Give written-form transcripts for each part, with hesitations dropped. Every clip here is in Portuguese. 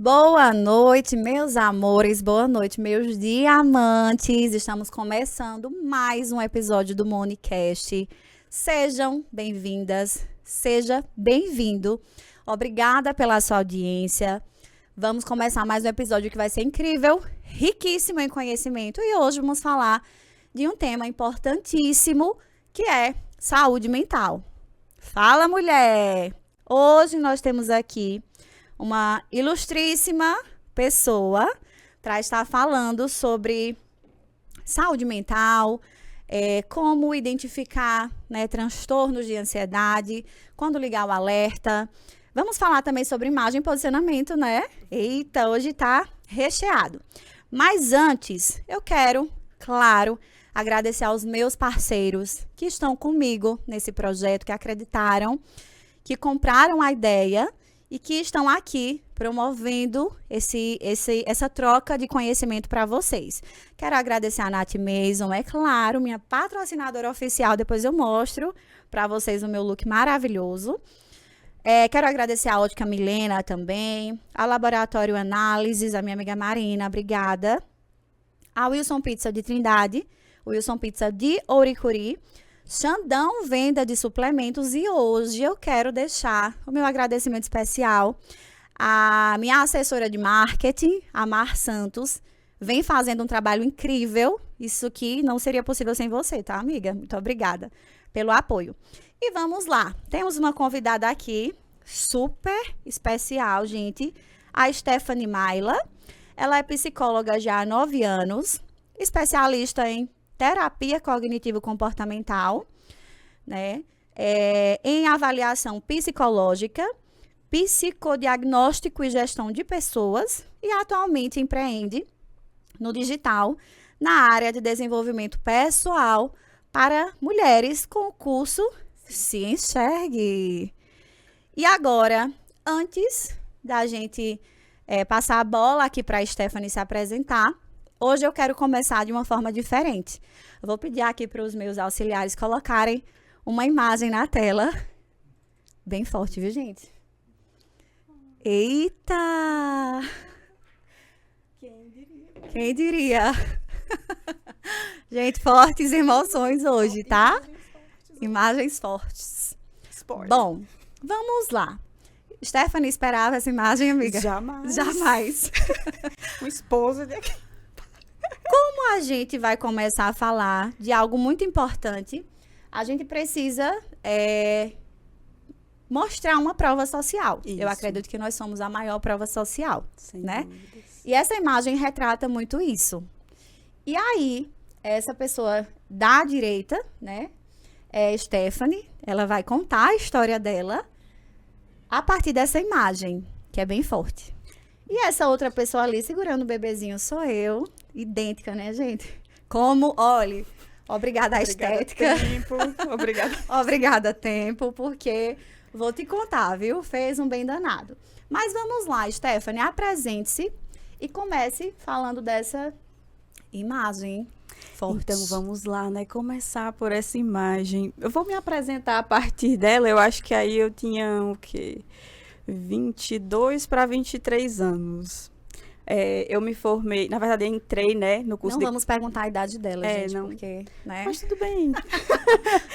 Boa noite, meus amores, boa noite, meus diamantes. Estamos começando mais um episódio do Monicast. Sejam bem-vindas, seja bem-vindo. Obrigada pela sua audiência. Vamos começar mais um episódio que vai ser incrível, riquíssimo em conhecimento. E hoje vamos falar de um tema importantíssimo, que é saúde mental. Fala, mulher! Hoje nós temos aqui uma ilustríssima pessoa para estar falando sobre saúde mental, como identificar, transtornos de ansiedade, quando ligar o alerta. Vamos falar também sobre imagem e posicionamento, né? Eita, hoje tá recheado. Mas antes, eu quero, claro, agradecer aos meus parceiros que estão comigo nesse projeto, que acreditaram, que compraram a ideia e que estão aqui promovendo essa troca de conhecimento para vocês. Quero agradecer a Nath Mason, é claro, minha patrocinadora oficial. Depois eu mostro para vocês o meu look maravilhoso. Quero agradecer a Ótica Milena também, a Laboratório Análises, a minha amiga Marina, obrigada. A Wilson Pizza de Trindade, Wilson Pizza de Ouricuri, Xandão Venda de Suplementos, e hoje eu quero deixar o meu agradecimento especial à minha assessora de marketing, a Mar Santos. Vem fazendo um trabalho incrível, isso aqui não seria possível sem você, tá, amiga? Muito obrigada pelo apoio. E vamos lá, temos uma convidada aqui, super especial, gente, a Stephanie Maila. Ela é psicóloga já há 9 anos, especialista em terapia cognitivo-comportamental, né? Em avaliação psicológica, psicodiagnóstico e gestão de pessoas, e atualmente empreende no digital na área de desenvolvimento pessoal para mulheres com o curso Se Enxergue. E agora, antes da gente passar a bola aqui para a Stephanie se apresentar, hoje eu quero começar de uma forma diferente. Eu vou pedir aqui para os meus auxiliares colocarem uma imagem na tela. Bem forte, viu, gente? Eita! Quem diria? Quem diria? Gente, fortes emoções hoje, tá? Imagens fortes. Spoiler. Bom, vamos lá. Stephanie esperava essa imagem, amiga? Jamais. Jamais. Uma esposa de... Como a gente vai começar a falar de algo muito importante, a gente precisa mostrar uma prova social. Isso. Eu acredito que nós somos a maior prova social, Sem né? dúvidas. E essa imagem retrata muito isso. E aí, essa pessoa da direita, né, é Stephanie, ela vai contar a história dela a partir dessa imagem, que é bem forte. E essa outra pessoa ali segurando o bebezinho sou eu, idêntica, né, gente? Como, olhe, obrigada à estética. Tempo. Obrigada. Obrigada, tempo, porque vou te contar, viu? Fez um bem danado. Mas vamos lá, Stephanie, apresente-se e comece falando dessa imagem forte. Então, vamos lá, né? Começar por essa imagem. Eu vou me apresentar a partir dela. Eu acho que aí eu tinha, 22 para 23 anos. Eu me formei, na verdade, eu entrei, né, no curso Não vamos perguntar a idade dela, gente, não. porque, né? Mas tudo bem.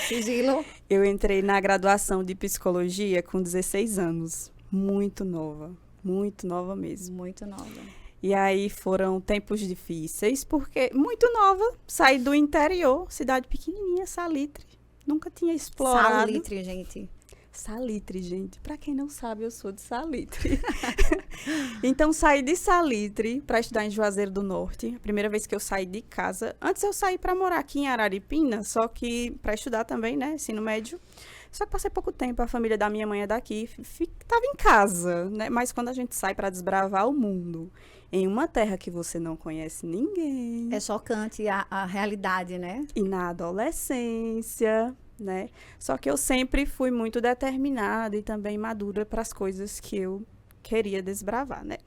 Sigilo. Eu entrei na graduação de psicologia com 16 anos. Muito nova mesmo. Muito nova. E aí foram tempos difíceis, porque muito nova, saí do interior, cidade pequenininha, Salitre. Nunca tinha explorado. Salitre, gente. Salitre, gente. Pra quem não sabe, eu sou de Salitre. Então, saí de Salitre para estudar em Juazeiro do Norte. A primeira vez que eu saí de casa. Antes eu saí para morar aqui em Araripina, só que para estudar também, né? Ensino médio. Só que passei pouco tempo, a família da minha mãe é daqui. Tava em casa, né? Mas quando a gente sai para desbravar o mundo, em uma terra que você não conhece ninguém. É chocante a realidade, né? E na adolescência, né? Só que eu sempre fui muito determinada e também madura para as coisas que eu queria desbravar, né?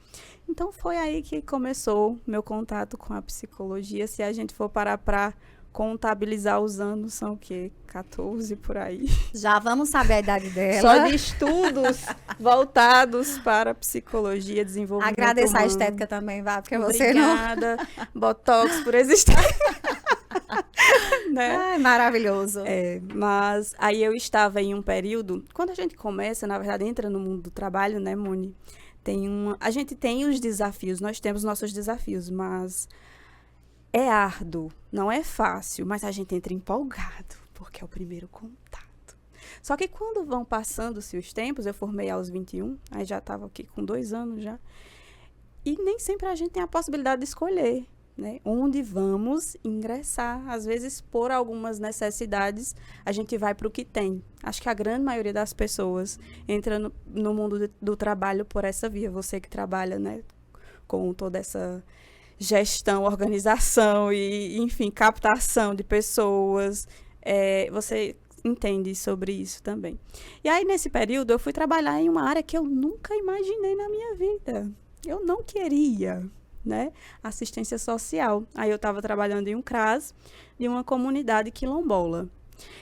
Então foi aí que começou meu contato com a psicologia. Se a gente for parar para contabilizar os anos, são o quê? 14 por aí. Já vamos saber a idade dela. Só de estudos voltados para psicologia, desenvolvimento Agradecer humano. a estética também, vá, porque você não... Obrigada, Botox por existir. Né? Ai, maravilhoso. Mas aí eu estava em um período, quando a gente começa, na verdade, entra no mundo do trabalho, né, Moni? A gente tem os desafios, nós temos nossos desafios, mas é árduo, não é fácil, mas a gente entra empolgado, porque é o primeiro contato. Só que quando vão passando-se os tempos, eu formei aos 21, aí já estava aqui com 2 anos já, e nem sempre a gente tem a possibilidade de escolher, né, onde vamos ingressar. Às vezes, por algumas necessidades, a gente vai para o que tem. Acho que a grande maioria das pessoas entra no mundo do trabalho por essa via. Você que trabalha, né, com toda essa gestão, organização e, enfim, captação de pessoas, você entende sobre isso também. E aí, nesse período, eu fui trabalhar em uma área que eu nunca imaginei na minha vida. Eu não queria, né? Assistência social. Aí eu estava trabalhando em um CRAS de uma comunidade quilombola.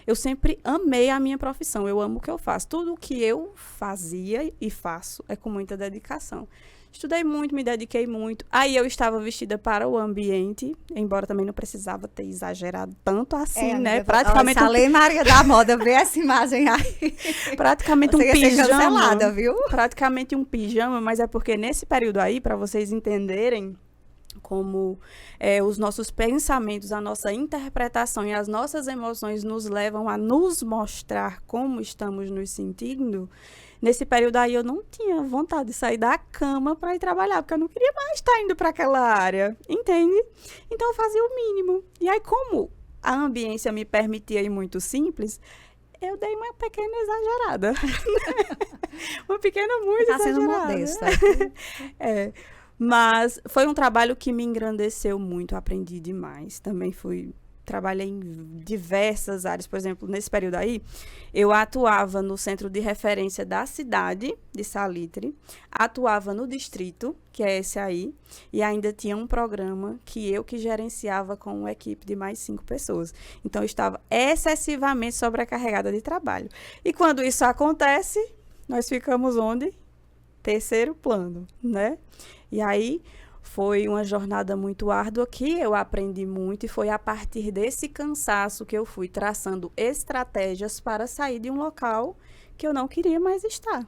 Eu sempre amei a minha profissão, eu amo o que eu faço. Tudo o que eu fazia e faço é com muita dedicação. Estudei muito, me dediquei muito. Aí eu estava vestida para o ambiente, embora também não precisava ter exagerado tanto assim, né? Amiga, Praticamente Salei Maria da Moda, vê essa imagem aí. praticamente Você um ia ser pijama. cancelada, viu? Praticamente um pijama, mas é porque nesse período aí, para vocês entenderem como os nossos pensamentos, a nossa interpretação e as nossas emoções nos levam a nos mostrar como estamos nos sentindo, nesse período aí eu não tinha vontade de sair da cama para ir trabalhar, porque eu não queria mais estar indo para aquela área, entende? Então eu fazia o mínimo. E aí, como a ambiência me permitia ir muito simples, eu dei uma pequena exagerada. Uma pequena muito Tá exagerada. sendo modesta. Mas foi um trabalho que me engrandeceu muito, aprendi demais. Também trabalhei em diversas áreas. Por exemplo, nesse período aí, eu atuava no centro de referência da cidade de Salitre, atuava no distrito, que é esse aí, e ainda tinha um programa que gerenciava com uma equipe de mais 5 pessoas. Então, eu estava excessivamente sobrecarregada de trabalho. E quando isso acontece, nós ficamos onde? Terceiro plano, né? E aí, foi uma jornada muito árdua que eu aprendi muito e foi a partir desse cansaço que eu fui traçando estratégias para sair de um local que eu não queria mais estar.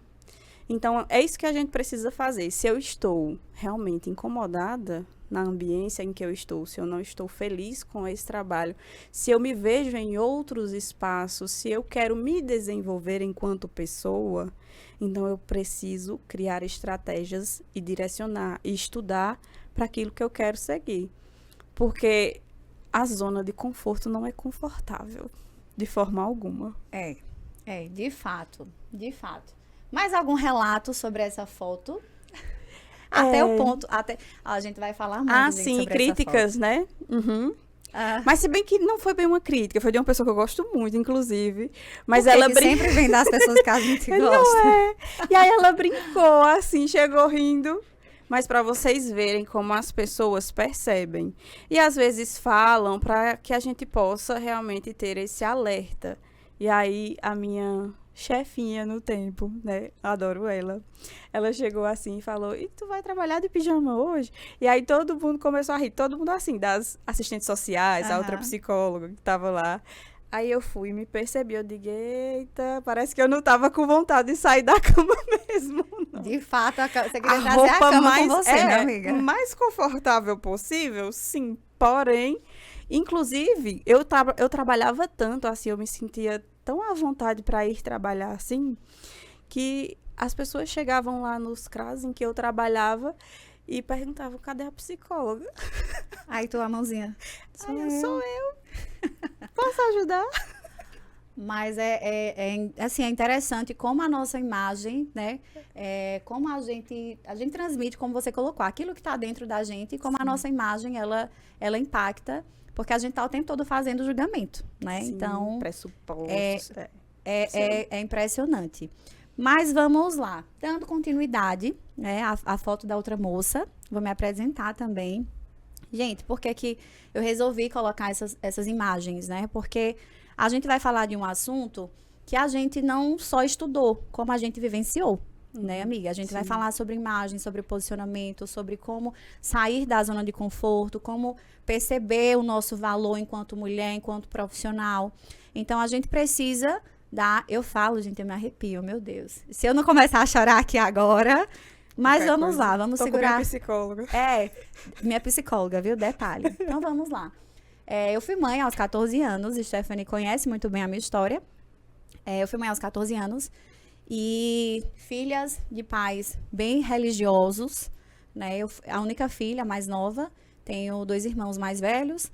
Então, é isso que a gente precisa fazer. Se eu estou realmente incomodada na ambiência em que eu estou, se eu não estou feliz com esse trabalho, se eu me vejo em outros espaços, se eu quero me desenvolver enquanto pessoa, então eu preciso criar estratégias e direcionar e estudar para aquilo que eu quero seguir. Porque a zona de conforto não é confortável, de forma alguma. De fato, de fato. Mais algum relato sobre essa foto? Até o ponto, a gente vai falar muito, gente, sim, sobre críticas, essa foto. né? Uhum. Mas se bem que não foi bem uma crítica, foi de uma pessoa que eu gosto muito, inclusive. Mas Porque ela sempre vem das pessoas que a gente gosta. Não é? E aí ela brincou, assim, chegou rindo. Mas para vocês verem como as pessoas percebem. E às vezes falam para que a gente possa realmente ter esse alerta. E aí a minha chefinha no tempo, né? Adoro ela. Ela chegou assim e falou: "E tu vai trabalhar de pijama hoje?" E aí todo mundo começou a rir, todo mundo assim, das assistentes sociais, a outra psicóloga que tava lá. Aí eu fui, me percebi, eu digo: "Eita, parece que eu não tava com vontade de sair da cama mesmo, não." De fato, você queria A trazer roupa a cama mais, com você, né, amiga? mais confortável possível, sim. Porém, inclusive, eu trabalhava tanto, assim, eu me sentia tão à vontade para ir trabalhar assim, que as pessoas chegavam lá nos CRAS em que eu trabalhava e perguntavam: "Cadê a psicóloga?" Aí tua mãozinha. Sou eu. Posso ajudar? Mas assim, é interessante como a nossa imagem, né? Como a gente transmite, como você colocou, aquilo que está dentro da gente, como a nossa imagem, ela impacta, porque a gente está o tempo todo fazendo julgamento, né? Sim, então, pressupostos. é impressionante. Mas vamos lá. Dando continuidade, né? A foto da outra moça, vou me apresentar também. Gente, por que que eu resolvi colocar essas imagens, né? Porque a gente vai falar de um assunto que a gente não só estudou, como a gente vivenciou, né, amiga? A gente vai falar sobre imagem, sobre posicionamento, sobre como sair da zona de conforto, como perceber o nosso valor enquanto mulher, enquanto profissional. Então, a gente precisa eu falo, gente, eu me arrepio, meu Deus. Se eu não começar a chorar aqui agora, mas Qualquer vamos coisa. lá, vamos Tô segurar. Com minha psicóloga. Minha psicóloga, viu? Detalhe. Então, vamos lá. Eu fui mãe aos 14 anos, Stephanie conhece muito bem a minha história. Eu fui mãe aos 14 anos e filhas de pais bem religiosos, né? A única filha mais nova, tenho 2 irmãos mais velhos.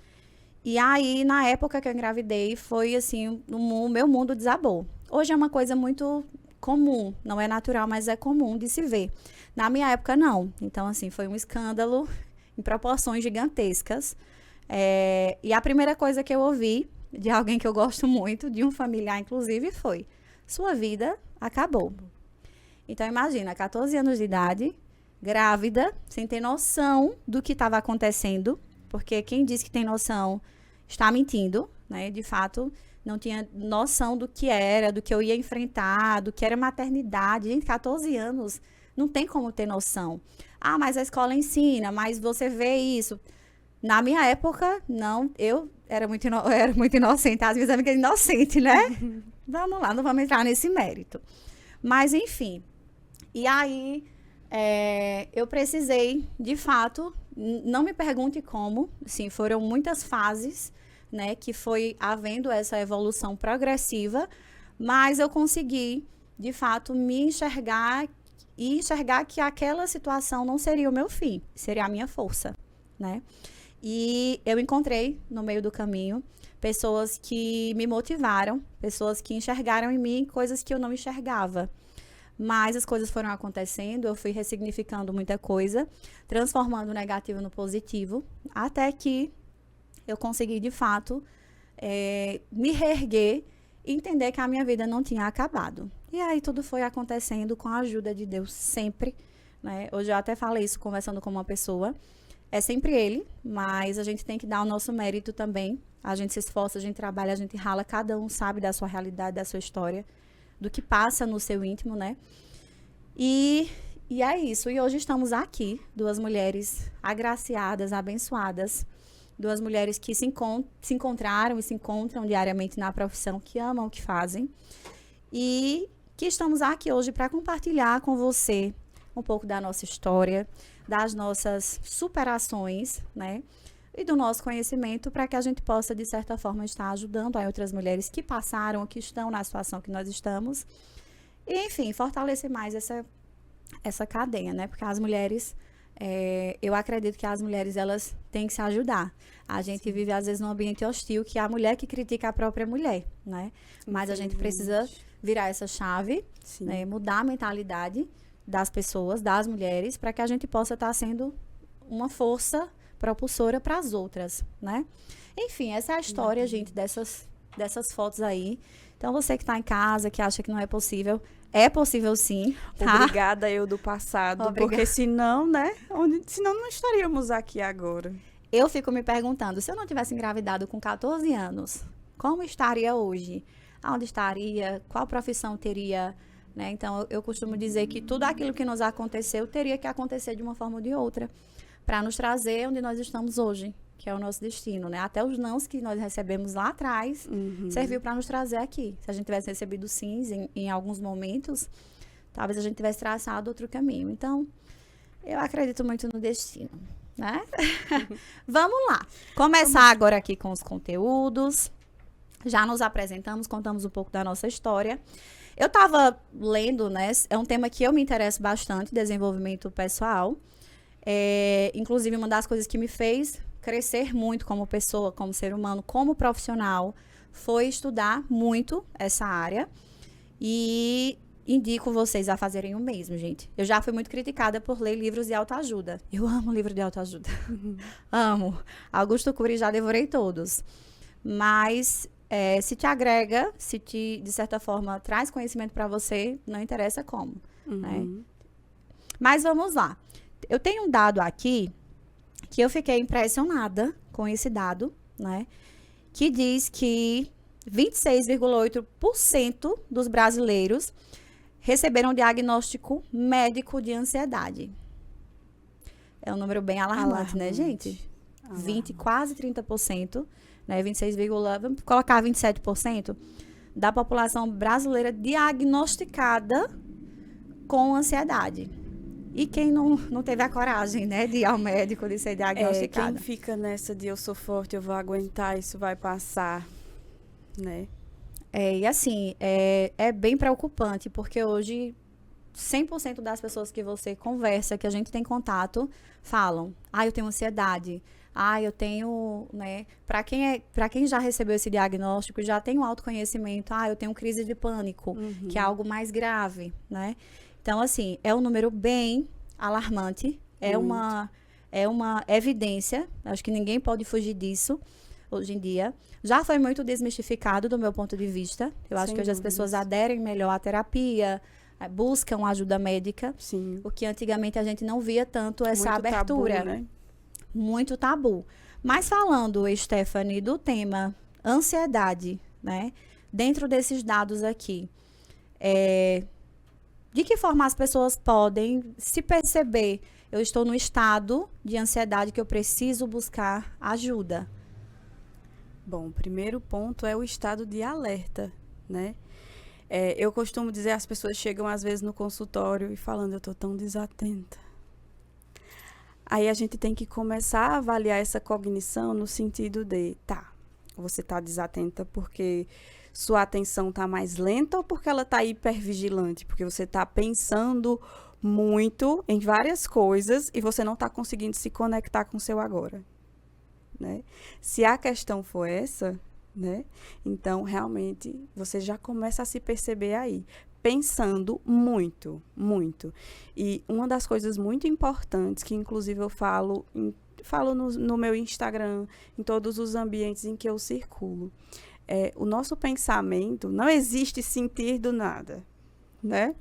E aí, na época que eu engravidei, foi assim, o meu mundo desabou. Hoje é uma coisa muito comum, não é natural, mas é comum de se ver. Na minha época, não. Então, assim, foi um escândalo em proporções gigantescas. E a primeira coisa que eu ouvi de alguém que eu gosto muito, de um familiar, inclusive, foi: sua vida acabou. Então, imagina, 14 anos de idade, grávida, sem ter noção do que estava acontecendo, porque quem diz que tem noção está mentindo, né? De fato, não tinha noção do que era, do que eu ia enfrentar, do que era maternidade. Gente, 14 anos, não tem como ter noção. Ah, mas a escola ensina, mas você vê isso. Na minha época, não, eu era muito inocente, as minhas amigas inocentes, né? Vamos lá, não vamos entrar nesse mérito. Mas, enfim. E aí, eu precisei, de fato, não me pergunte como, sim, foram muitas fases, né, que foi havendo essa evolução progressiva, mas eu consegui, de fato, me enxergar e enxergar que aquela situação não seria o meu fim, seria a minha força, né? E eu encontrei, no meio do caminho, pessoas que me motivaram, pessoas que enxergaram em mim coisas que eu não enxergava. Mas as coisas foram acontecendo, eu fui ressignificando muita coisa, transformando o negativo no positivo, até que eu consegui, de fato, me reerguer e entender que a minha vida não tinha acabado. E aí tudo foi acontecendo com a ajuda de Deus sempre, né? Hoje eu até falei isso conversando com uma pessoa. É sempre Ele, mas a gente tem que dar o nosso mérito também. A gente se esforça, a gente trabalha, a gente rala, cada um sabe da sua realidade, da sua história, do que passa no seu íntimo, né? E é isso. E hoje estamos aqui, 2 mulheres agraciadas, abençoadas, 2 mulheres que se encontraram e se encontram diariamente na profissão, que amam o que fazem. E que estamos aqui hoje para compartilhar com você um pouco da nossa história, das nossas superações, né? E do nosso conhecimento, para que a gente possa, de certa forma, estar ajudando a outras mulheres que passaram ou que estão na situação que nós estamos. E, enfim, fortalecer mais essa cadeia, né? Porque as mulheres, eu acredito que as mulheres, elas têm que se ajudar. A gente vive, às vezes, num ambiente hostil, que é a mulher que critica a própria mulher, né? Mas a gente precisa virar essa chave, né? Mudar a mentalidade das pessoas, das mulheres, para que a gente possa estar sendo uma força propulsora para as outras, né? Enfim, essa é a história, gente, dessas fotos aí. Então, você que está em casa, que acha que não é possível sim, tá? Obrigada, eu do passado, porque senão, né? Senão não estaríamos aqui agora. Eu fico me perguntando, se eu não tivesse engravidado com 14 anos, como estaria hoje? Aonde estaria? Qual profissão teria? Né? Então, eu costumo dizer que tudo aquilo que nos aconteceu teria que acontecer de uma forma ou de outra, para nos trazer onde nós estamos hoje, que é o nosso destino, né? Até os nãos que nós recebemos lá atrás, serviu para nos trazer aqui. Se a gente tivesse recebido sims em alguns momentos, talvez a gente tivesse traçado outro caminho. Então, eu acredito muito no destino, né? Vamos lá. Começar agora aqui com os conteúdos. Já nos apresentamos, contamos um pouco da nossa história. Eu estava lendo, né? É um tema que eu me interesso bastante, desenvolvimento pessoal. Inclusive, uma das coisas que me fez crescer muito como pessoa, como ser humano, como profissional, foi estudar muito essa área. E indico vocês a fazerem o mesmo, gente. Eu já fui muito criticada por ler livros de autoajuda. Eu amo livro de autoajuda. Amo. Augusto Cury, já devorei todos. Mas se te agrega, se te, de certa forma, traz conhecimento para você, não interessa como. Né? Mas vamos lá. Eu tenho um dado aqui que eu fiquei impressionada com esse dado, né? Que diz que 26,8% dos brasileiros receberam diagnóstico médico de ansiedade. É um número bem alarmante, né, gente? 20, quase 30%, né? 26, vamos colocar 27% da população brasileira diagnosticada com ansiedade. E quem não teve a coragem, né, de ir ao médico, de ser diagnosticada? Quem fica nessa de eu sou forte, eu vou aguentar, isso vai passar, né? E assim, é bem preocupante, porque hoje 100% das pessoas que você conversa, que a gente tem contato, falam, eu tenho ansiedade, eu tenho, né, para quem já recebeu esse diagnóstico, já tem um autoconhecimento, eu tenho crise de pânico, que é algo mais grave, né? Então, assim, é um número bem alarmante, é uma evidência, acho que ninguém pode fugir disso hoje em dia. Já foi muito desmistificado do meu ponto de vista. Eu acho que hoje as pessoas aderem melhor à terapia, buscam ajuda médica. Sim. O que antigamente a gente não via tanto essa muito abertura. Tabu, né? Muito tabu. Mas falando, Stephanie, do tema ansiedade, né? Dentro desses dados aqui, de que forma as pessoas podem se perceber? Eu estou no estado de ansiedade que eu preciso buscar ajuda. Bom, o primeiro ponto é o estado de alerta, né? Eu costumo dizer, as pessoas chegam às vezes no consultório e falando, eu estou tão desatenta. Aí a gente tem que começar a avaliar essa cognição no sentido de, você está desatenta porque sua atenção está mais lenta ou porque ela está hipervigilante? Porque você está pensando muito em várias coisas e você não está conseguindo se conectar com o seu agora, né? Se a questão for essa, né? Então, realmente, você já começa a se perceber aí, pensando muito, muito. E uma das coisas muito importantes, que inclusive eu falo no meu Instagram, em todos os ambientes em que eu circulo, o nosso pensamento não existe sentir do nada, né?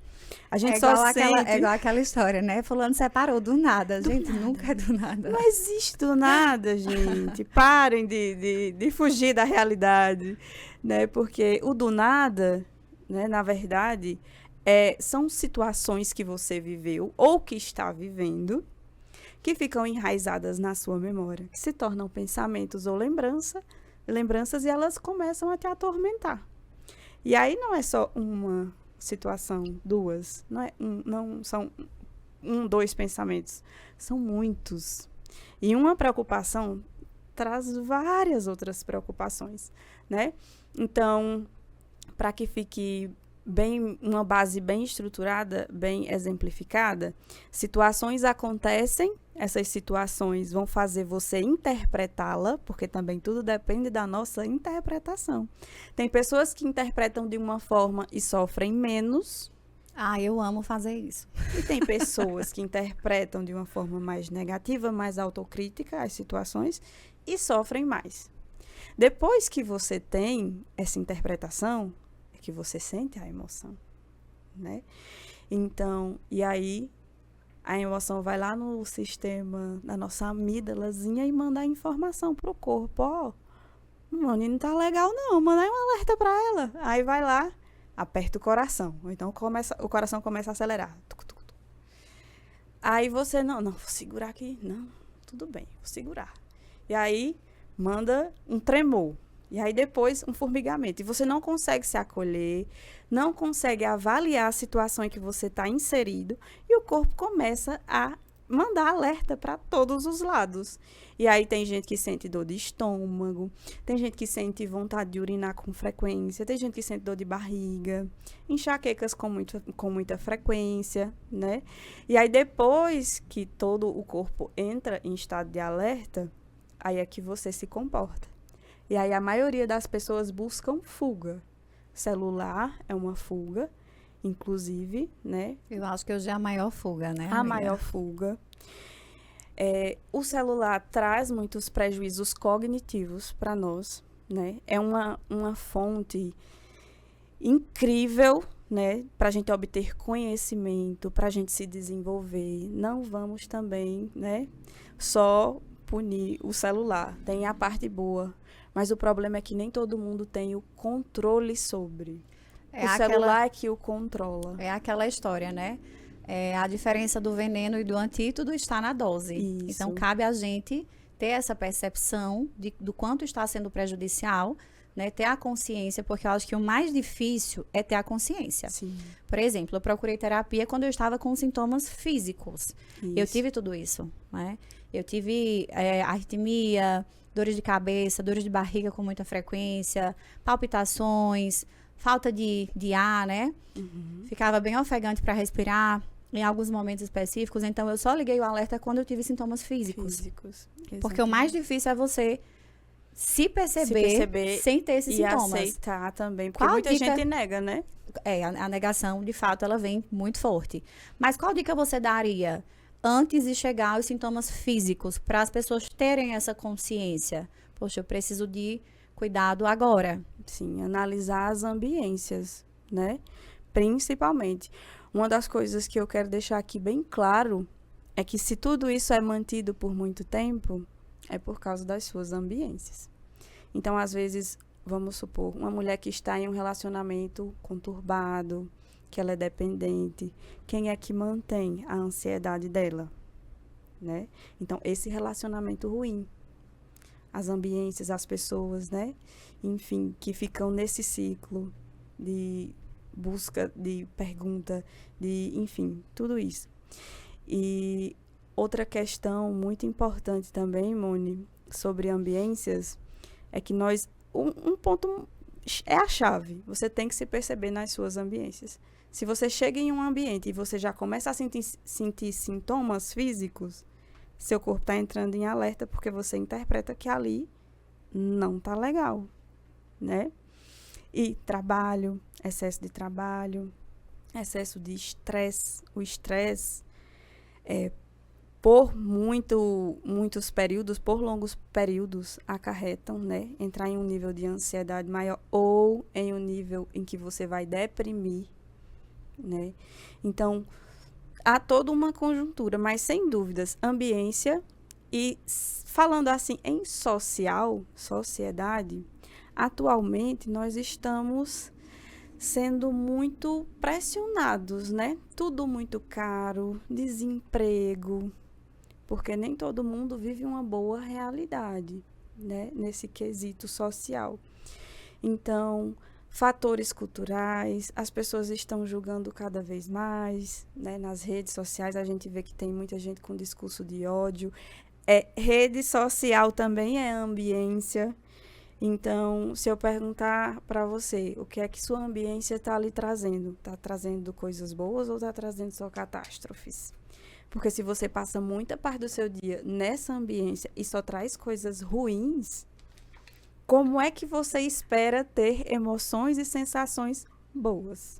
A gente É igual aquela história, né? Fulano separou do nada. Gente, nunca é do nada. Não existe do nada, gente. Parem de fugir da realidade, né? Porque o do nada, né, na verdade, são situações que você viveu ou que está vivendo que ficam enraizadas na sua memória, que se tornam pensamentos ou lembranças e elas começam a te atormentar. E aí não é só uma situação, duas, não são dois pensamentos, são muitos. E uma preocupação traz várias outras preocupações, né? Então, para que fique uma base bem estruturada, bem exemplificada, situações acontecem, essas situações vão fazer você interpretá-la, porque também tudo depende da nossa interpretação. Tem pessoas que interpretam de uma forma e sofrem menos. Eu amo fazer isso. E tem pessoas que interpretam de uma forma mais negativa, mais autocrítica as situações e sofrem mais. Depois que você tem essa interpretação, que você sente a emoção, né? Então, e aí a emoção vai lá no sistema, na nossa amígdalazinha e manda a informação pro corpo, o Moni não tá legal não, manda aí um alerta para ela. Aí vai lá, aperta o coração, ou então o coração começa a acelerar. Aí você, não, vou segurar aqui, não, tudo bem, vou segurar. E aí manda um tremor. E aí depois um formigamento. E você não consegue se acolher, não consegue avaliar a situação em que você está inserido e o corpo começa a mandar alerta para todos os lados. E aí tem gente que sente dor de estômago, tem gente que sente vontade de urinar com frequência, tem gente que sente dor de barriga, enxaquecas com muita frequência, né? E aí depois que todo o corpo entra em estado de alerta, aí é que você se comporta. E aí a maioria das pessoas buscam fuga. Celular é uma fuga, inclusive, né? Eu acho que hoje é a maior fuga, né, amiga? A maior fuga. O celular traz muitos prejuízos cognitivos para nós, né? É uma fonte incrível, né? Para a gente obter conhecimento, para a gente se desenvolver. Não vamos também, né? Só punir o celular. Tem a parte boa. Mas o problema é que nem todo mundo tem o controle sobre. O celular é que o controla. É aquela história, né? A diferença do veneno e do antídoto está na dose. Isso. Então, cabe a gente ter essa percepção do quanto está sendo prejudicial, né? Ter a consciência, porque eu acho que o mais difícil é ter a consciência. Sim. Por exemplo, eu procurei terapia quando eu estava com sintomas físicos. Isso. Eu tive tudo isso, né? Eu tive arritmia, dores de cabeça, dores de barriga com muita frequência, palpitações, falta de ar, né? Uhum. Ficava bem ofegante para respirar em alguns momentos específicos. Então, eu só liguei o alerta quando eu tive sintomas físicos. Porque o mais difícil é você se perceber sem ter esses sintomas. E aceitar também, porque muita gente nega, né? A negação, de fato, ela vem muito forte. Mas qual dica você daria antes de chegar aos sintomas físicos, para as pessoas terem essa consciência? Poxa, eu preciso de cuidado agora. Sim, analisar as ambiências, né? Principalmente. Uma das coisas que eu quero deixar aqui bem claro é que se tudo isso é mantido por muito tempo, é por causa das suas ambiências. Então, às vezes, vamos supor, uma mulher que está em um relacionamento conturbado, que ela é dependente, quem é que mantém a ansiedade dela, né? Então, esse relacionamento ruim, as ambiências, as pessoas, né? Enfim, que ficam nesse ciclo de busca, de pergunta, de, enfim, tudo isso. E outra questão muito importante também, Moni, sobre ambiências, é que um ponto é a chave. Você tem que se perceber nas suas ambiências. Se você chega em um ambiente e você já começa a sentir sintomas físicos, seu corpo está entrando em alerta porque você interpreta que ali não está legal, né? E trabalho, excesso de trabalho, excesso de estresse. O estresse, por muitos períodos, por longos períodos, acarretam, né? Entrar em um nível de ansiedade maior ou em um nível em que você vai deprimir, né? Então, há toda uma conjuntura, mas sem dúvidas, ambiência e falando assim em sociedade, atualmente nós estamos sendo muito pressionados, né? Tudo muito caro, desemprego, porque nem todo mundo vive uma boa realidade, né? Nesse quesito social. Então, fatores culturais, as pessoas estão julgando cada vez mais, né? Nas redes sociais a gente vê que tem muita gente com discurso de ódio. Rede social também é ambiência. Então, se eu perguntar para você, o que é que sua ambiência está lhe trazendo? Está trazendo coisas boas ou está trazendo só catástrofes? Porque se você passa muita parte do seu dia nessa ambiência e só traz coisas ruins, como é que você espera ter emoções e sensações boas?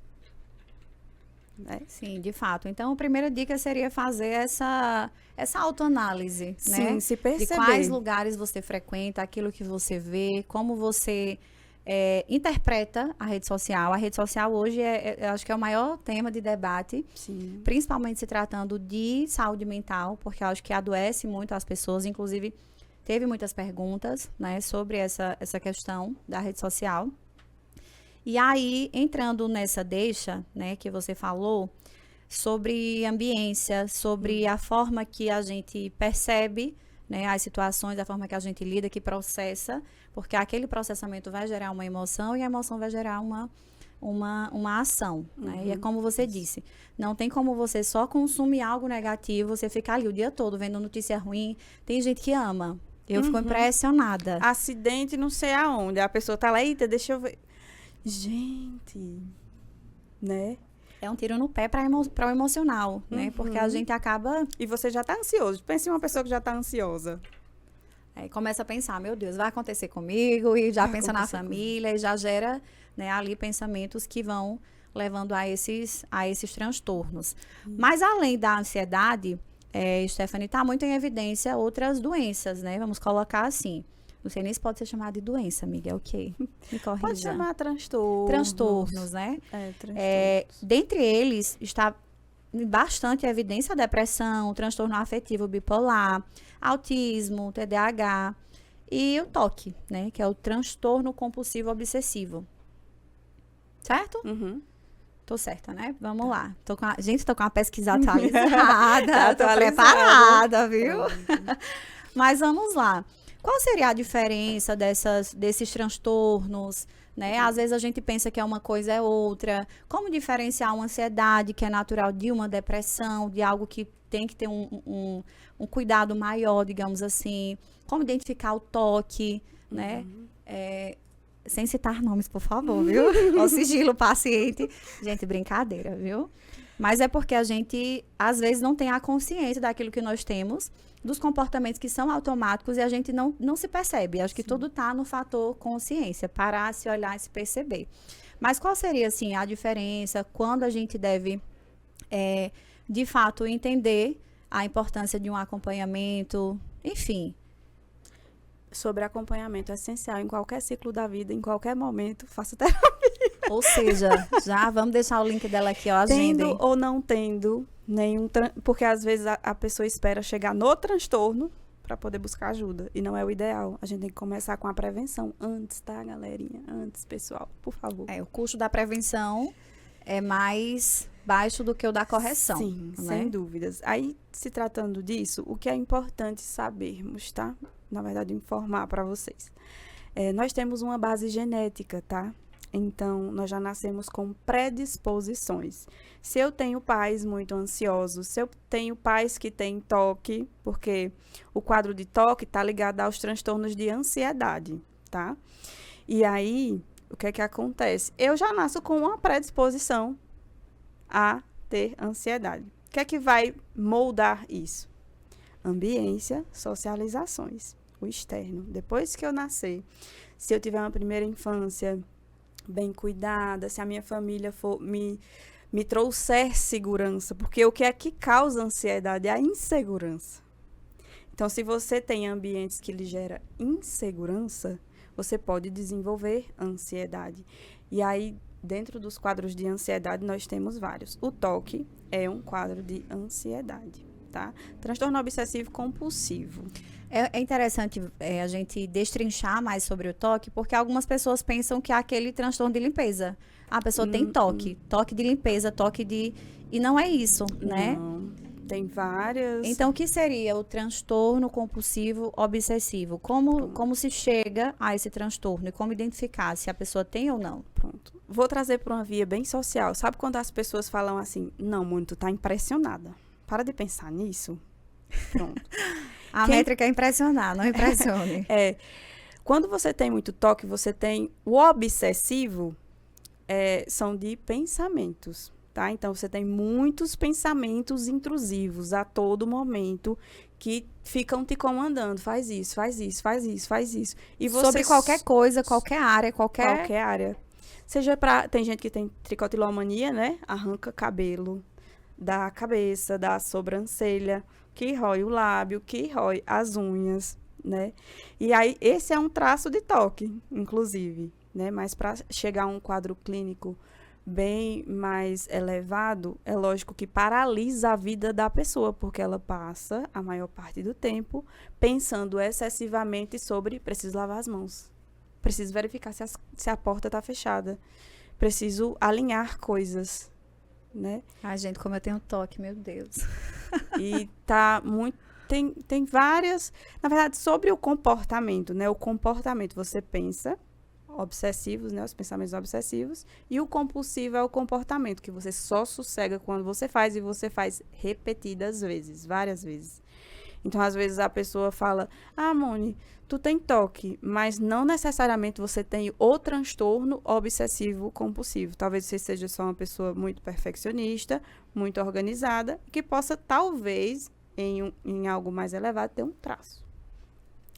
Né? Sim, de fato. Então, a primeira dica seria fazer essa autoanálise, né? Sim, se perceber. De quais lugares você frequenta, aquilo que você vê, como você interpreta a rede social. A rede social hoje, eu acho que é o maior tema de debate, Sim. Principalmente se tratando de saúde mental, porque eu acho que adoece muito as pessoas, inclusive teve muitas perguntas, né, sobre essa questão da rede social. E aí, entrando nessa deixa, né, que você falou, sobre ambiência, sobre a forma que a gente percebe, né, as situações, a forma que a gente lida, que processa, porque aquele processamento vai gerar uma emoção e a emoção vai gerar uma ação, né? E é como você disse, não tem como você só consumir algo negativo, você ficar ali o dia todo vendo notícia ruim. Tem gente que ama. Eu fico impressionada. Acidente não sei aonde. A pessoa tá lá, eita, deixa eu ver. Gente, né? É um tiro no pé para o emocional, né? Porque a gente acaba... E você já tá ansioso. Pense em uma pessoa que já tá ansiosa. Aí começa a pensar, meu Deus, vai acontecer comigo? E já pensa na família, e já gera, né, ali pensamentos que vão levando a esses transtornos. Mas além da ansiedade, Stephanie, está muito em evidência outras doenças, né? Vamos colocar assim. Não sei nem se pode ser chamado de doença, amiga. É o quê? Me corrija. Pode chamar transtornos. Transtornos, né? Transtornos. Dentre eles está bastante evidência a depressão, o transtorno afetivo bipolar, autismo, TDAH e o TOC, né? Que é o transtorno compulsivo obsessivo. Certo? Uhum. Tô certa, né? Vamos lá. Gente, tô com uma pesquisa atualizada. Tá Tô atualizada. preparada, viu? Pronto. Mas vamos lá. Qual seria a diferença desses transtornos, né? Às vezes a gente pensa que é uma coisa é outra. Como diferenciar uma ansiedade que é natural de uma depressão, de algo que tem que ter um cuidado maior, digamos assim. Como identificar o toque, né? Sem citar nomes, por favor, viu? O sigilo paciente. Gente, brincadeira, viu? Mas é porque a gente, às vezes, não tem a consciência daquilo que nós temos, dos comportamentos que são automáticos e a gente não se percebe. Acho que tudo está no fator consciência, parar, se olhar e se perceber. Mas qual seria, assim, a diferença quando a gente deve, de fato, entender a importância de um acompanhamento, enfim. Sobre acompanhamento é essencial em qualquer ciclo da vida, em qualquer momento, faça terapia. Ou seja, já vamos deixar o link dela aqui, ó, agenda. Tendo ou não tendo nenhum... Porque às vezes a pessoa espera chegar no transtorno para poder buscar ajuda. E não é o ideal. A gente tem que começar com a prevenção antes, tá, galerinha? Antes, pessoal, por favor. O custo da prevenção é mais baixo do que o da correção. Sim, né? sem dúvidas. Aí, se tratando disso, o que é importante sabermos, tá? Na verdade, informar para vocês. Nós temos uma base genética, tá? Então, nós já nascemos com predisposições. Se eu tenho pais muito ansiosos, se eu tenho pais que têm toque, porque o quadro de toque está ligado aos transtornos de ansiedade, tá? E aí, o que é que acontece? Eu já nasço com uma predisposição a ter ansiedade. O que é que vai moldar isso? Ambiência, socializações, o externo. Depois que eu nascer, se eu tiver uma primeira infância bem cuidada, se a minha família for me trouxer segurança, porque o que é que causa ansiedade é a insegurança. Então, se você tem ambientes que lhe geram insegurança, você pode desenvolver ansiedade. E aí, dentro dos quadros de ansiedade, nós temos vários. O TOC é um quadro de ansiedade, tá? Transtorno obsessivo compulsivo. É interessante a gente destrinchar mais sobre o toque, porque algumas pessoas pensam que é aquele transtorno de limpeza. A pessoa tem toque de limpeza, toque de... E não é isso, né? Não, tem várias... Então, o que seria o transtorno compulsivo obsessivo? Como se chega a esse transtorno e como identificar se a pessoa tem ou não? Pronto. Vou trazer para uma via bem social. Sabe quando as pessoas falam assim, não, mãe, tu tá impressionada. Para de pensar nisso. Pronto. A métrica é impressionar, não impressione. Quando você tem muito toque, você tem o obsessivo, são de pensamentos, tá? Então, você tem muitos pensamentos intrusivos a todo momento que ficam te comandando. Faz isso, faz isso, faz isso, faz isso. E você sobre qualquer coisa, qualquer área, qualquer área. Seja tem gente que tem tricotilomania, né? Arranca cabelo da cabeça, da sobrancelha, que rói o lábio, que rói as unhas, né? E aí, esse é um traço de toque, inclusive, né? Mas para chegar a um quadro clínico bem mais elevado, é lógico que paralisa a vida da pessoa, porque ela passa a maior parte do tempo pensando excessivamente sobre preciso lavar as mãos, preciso verificar se a porta está fechada, preciso alinhar coisas, né? Ai, gente, como eu tenho toque, meu Deus. E tá muito... Tem várias... Na verdade, sobre o comportamento, né? O comportamento, você pensa, obsessivos, né? Os pensamentos obsessivos. E o compulsivo é o comportamento, que você só sossega quando você faz, e você faz repetidas vezes, várias vezes. Então, às vezes, a pessoa fala, Moni, tu tem toque, mas não necessariamente você tem o transtorno obsessivo compulsivo. Talvez você seja só uma pessoa muito perfeccionista, muito organizada, que possa, talvez, em algo mais elevado, ter um traço.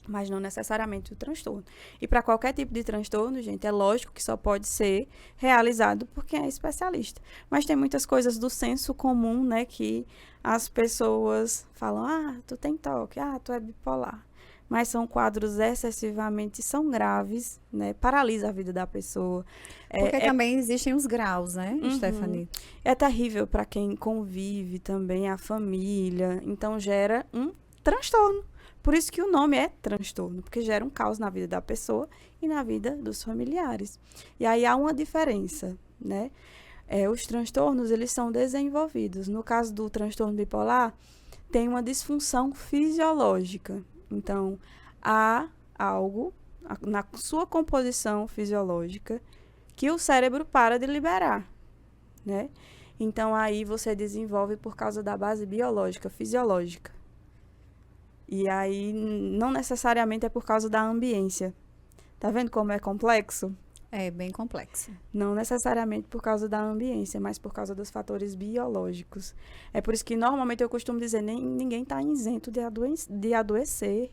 Mas não necessariamente o transtorno. E para qualquer tipo de transtorno, gente, é lógico que só pode ser realizado por quem é especialista. Mas tem muitas coisas do senso comum, né, que as pessoas falam, tu tem toque, tu é bipolar. mas são quadros excessivamente, são graves, né? Paralisa a vida da pessoa. Porque também existem os graus, né, Stephanie? É terrível para quem convive também, a família. Então, gera um transtorno. Por isso que o nome é transtorno, porque gera um caos na vida da pessoa e na vida dos familiares. E aí há uma diferença, né? Os transtornos, eles são desenvolvidos. No caso do transtorno bipolar, tem uma disfunção fisiológica. Então, há algo na sua composição fisiológica que o cérebro para de liberar, né? Então, aí você desenvolve por causa da base biológica, fisiológica. E aí, não necessariamente é por causa da ambiência. Tá vendo como é complexo? É bem complexo. Não necessariamente por causa da ambiência, mas por causa dos fatores biológicos. É por isso que, normalmente, eu costumo dizer, ninguém está isento de adoecer,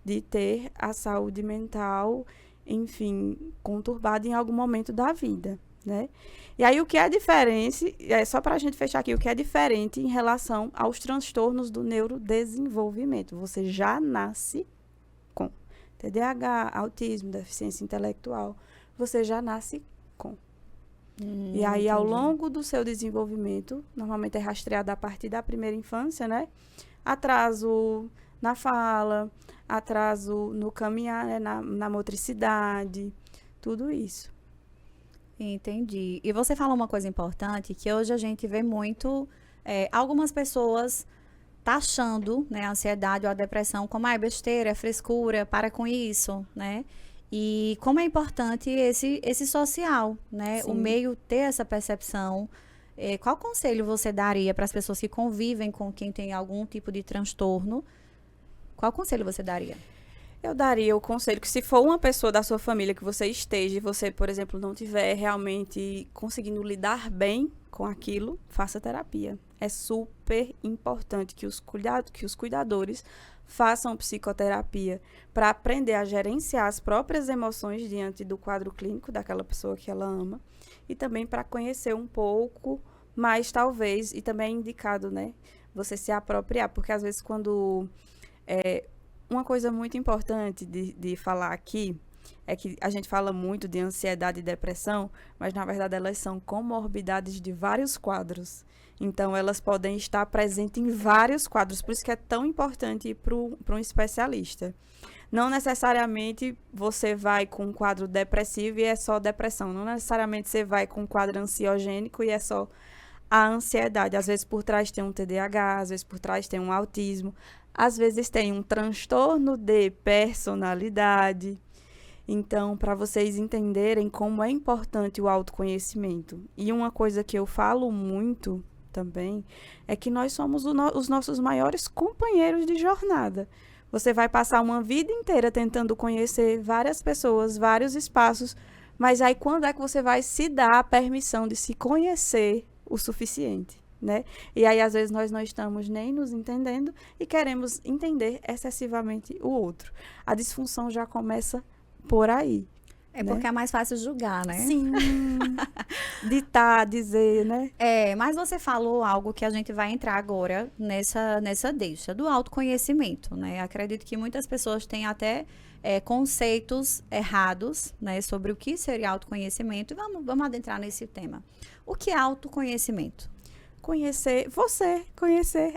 de ter a saúde mental, enfim, conturbada em algum momento da vida, né? E aí, o que é diferente, só para a gente fechar aqui, o que é diferente em relação aos transtornos do neurodesenvolvimento. Você já nasce com TDAH, autismo, deficiência intelectual, você já nasce com. E aí, ao longo do seu desenvolvimento, normalmente é rastreado a partir da primeira infância, né? Atraso na fala, atraso no caminhar, né? na motricidade, tudo isso. Entendi. E você falou uma coisa importante, que hoje a gente vê muito, algumas pessoas taxando, né, a ansiedade ou a depressão como besteira, é frescura, para com isso, né? E como é importante esse social, né? Sim. O meio ter essa percepção. Qual conselho você daria para as pessoas que convivem com quem tem algum tipo de transtorno? Qual conselho você daria? Eu daria o conselho que, se for uma pessoa da sua família que você esteja e você, por exemplo, não estiver realmente conseguindo lidar bem com aquilo, faça terapia. É super importante que os cuidadores façam psicoterapia para aprender a gerenciar as próprias emoções diante do quadro clínico daquela pessoa que ela ama e também para conhecer um pouco mais, talvez, e também é indicado, né, você se apropriar, porque às vezes quando... Uma coisa muito importante de falar aqui é que a gente fala muito de ansiedade e depressão, mas na verdade elas são comorbidades de vários quadros. Então elas podem estar presentes em vários quadros, por isso que é tão importante ir para um especialista. Não necessariamente você vai com um quadro depressivo e é só depressão. Não necessariamente você vai com um quadro ansiogênico e é só a ansiedade. Às vezes por trás tem um TDAH, às vezes por trás tem um autismo. Às vezes tem um transtorno de personalidade. Então, para vocês entenderem como é importante o autoconhecimento. E uma coisa que eu falo muito também é que nós somos os nossos maiores companheiros de jornada. Você vai passar uma vida inteira tentando conhecer várias pessoas, vários espaços, mas aí quando é que você vai se dar a permissão de se conhecer o suficiente? Né? E aí, às vezes, nós não estamos nem nos entendendo e queremos entender excessivamente o outro. A disfunção já começa por aí. É, né? Porque é mais fácil julgar, né? Sim. Ditar, dizer, né? Mas você falou algo que a gente vai entrar agora nessa deixa do autoconhecimento, né? Acredito que muitas pessoas têm até conceitos errados, né, sobre o que seria autoconhecimento. E vamos adentrar nesse tema. O que é autoconhecimento? Conhecer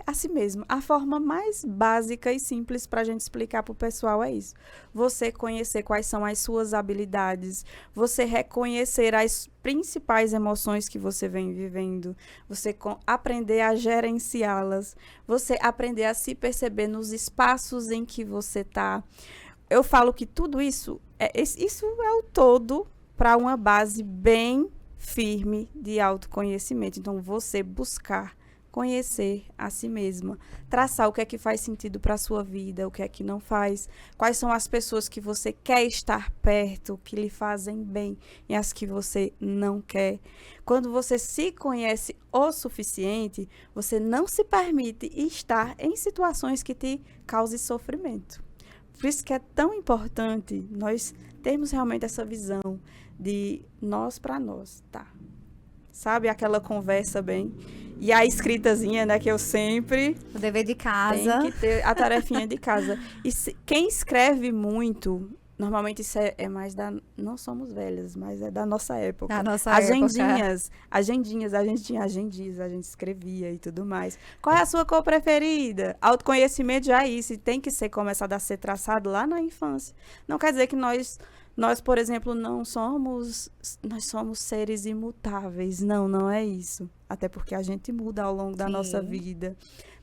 a si mesmo. A forma mais básica e simples para a gente explicar para o pessoal é isso. Você conhecer quais são as suas habilidades, você reconhecer as principais emoções que você vem vivendo, você aprender a gerenciá-las, você aprender a se perceber nos espaços em que você está. Eu falo que tudo isso é o todo para uma base bem firme de autoconhecimento. Então, você buscar conhecer a si mesma, traçar o que é que faz sentido para a sua vida, o que é que não faz, quais são as pessoas que você quer estar perto, que lhe fazem bem e as que você não quer. Quando você se conhece o suficiente, você não se permite estar em situações que te causem sofrimento. Por isso que é tão importante nós termos realmente essa visão de nós para nós, tá? sabe? Aquela conversa bem. E a escritazinha, né, que eu sempre... O dever de casa. Tem que ter a tarefinha de casa. E quem escreve muito, normalmente isso é mais da... Não somos velhas, mas é da nossa época. Da nossa agendinhas, agendinhas, a gente tinha agendinhas, a gente escrevia e tudo mais. Qual é a sua cor preferida? Autoconhecimento já é isso, e tem que ser começado a ser traçado lá na infância. Não quer dizer que nós, por exemplo, nós somos seres imutáveis. Não é isso. Até porque a gente muda ao longo da nossa vida.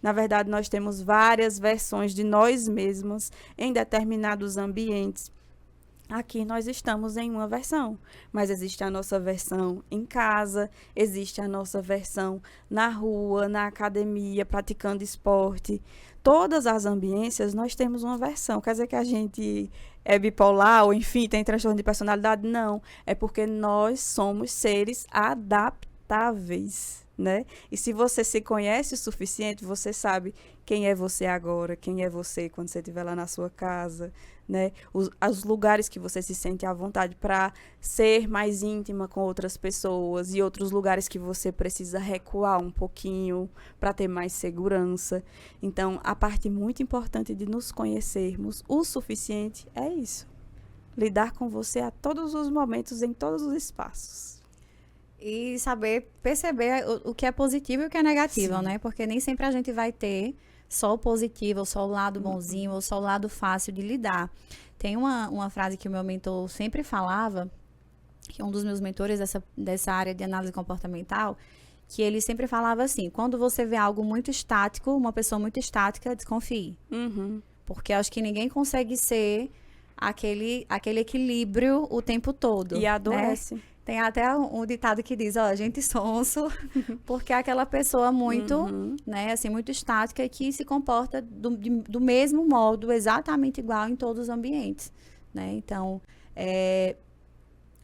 Na verdade, nós temos várias versões de nós mesmos em determinados ambientes. Aqui nós estamos em uma versão, mas existe a nossa versão em casa, existe a nossa versão na rua, na academia, praticando esporte. Todas as ambiências nós temos uma versão. Quer dizer que a gente é bipolar ou, enfim, tem transtorno de personalidade? Não. É porque nós somos seres adaptáveis, né? E se você se conhece o suficiente, você sabe quem é você agora, quem é você quando você estiver lá na sua casa, né? Os lugares que você se sente à vontade para ser mais íntima com outras pessoas e outros lugares que você precisa recuar um pouquinho para ter mais segurança. Então, a parte muito importante de nos conhecermos o suficiente é isso. Lidar com você a todos os momentos, em todos os espaços. E saber perceber o que é positivo e o que é negativo, Sim. né? Porque nem sempre a gente vai ter só o positivo, ou só o lado bonzinho, ou só o lado fácil de lidar. Tem uma frase que o meu mentor sempre falava, que é um dos meus mentores dessa área de análise comportamental, que ele sempre falava assim: quando você vê algo muito estático, uma pessoa muito estática, desconfie. Uhum. Porque acho que ninguém consegue ser aquele equilíbrio o tempo todo. E adoece. Né? Tem até um ditado que diz, ó, gente sonso, porque é aquela pessoa muito, né, assim, muito estática e que se comporta do mesmo modo, exatamente igual em todos os ambientes, né? Então,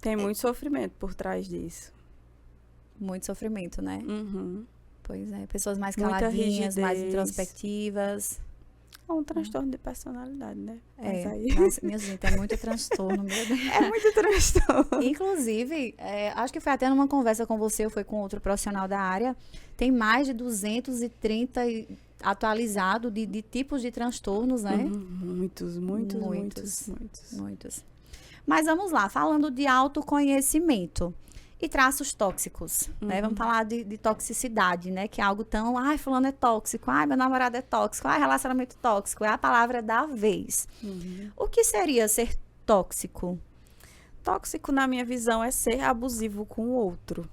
tem muito sofrimento por trás disso. Muito sofrimento, né? Uhum. Pois é, pessoas mais Muita caladinhas, mais rigidez. Introspectivas. É um transtorno de personalidade, né? Mas aí... Nossa, minha gente, é muito transtorno, meu Deus. É muito transtorno. Inclusive, acho que foi até numa conversa com você, ou foi com outro profissional da área, tem mais de 230 atualizado de tipos de transtornos, né? Muitos. Mas vamos lá, falando de autoconhecimento e traços tóxicos, né? Vamos falar de toxicidade, né? Que é algo tão, ai, fulano é tóxico, ai, meu namorado é tóxico, ai, relacionamento tóxico, é a palavra da vez. O que seria ser tóxico? Tóxico, na minha visão, é ser abusivo com o outro,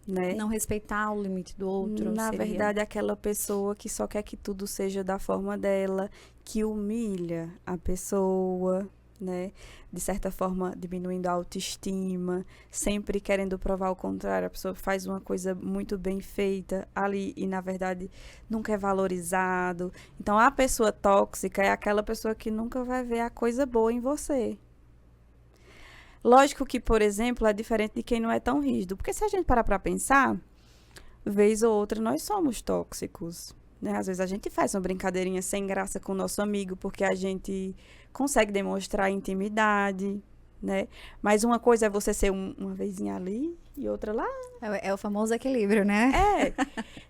né? Não respeitar o limite do outro. Na seria... verdade, aquela pessoa que só quer que tudo seja da forma dela, que humilha a pessoa, né? De certa forma, diminuindo a autoestima, sempre querendo provar o contrário. A pessoa faz uma coisa muito bem feita ali e, na verdade, nunca é valorizado. Então, a pessoa tóxica é aquela pessoa que nunca vai ver a coisa boa em você. Lógico que, por exemplo, é diferente de quem não é tão rígido. Porque se a gente parar para pensar, vez ou outra, nós somos tóxicos, né? Às vezes a gente faz uma brincadeirinha sem graça com o nosso amigo, porque a gente consegue demonstrar intimidade, né? Mas uma coisa é você ser uma vezinha ali e outra lá. É o famoso equilíbrio, né?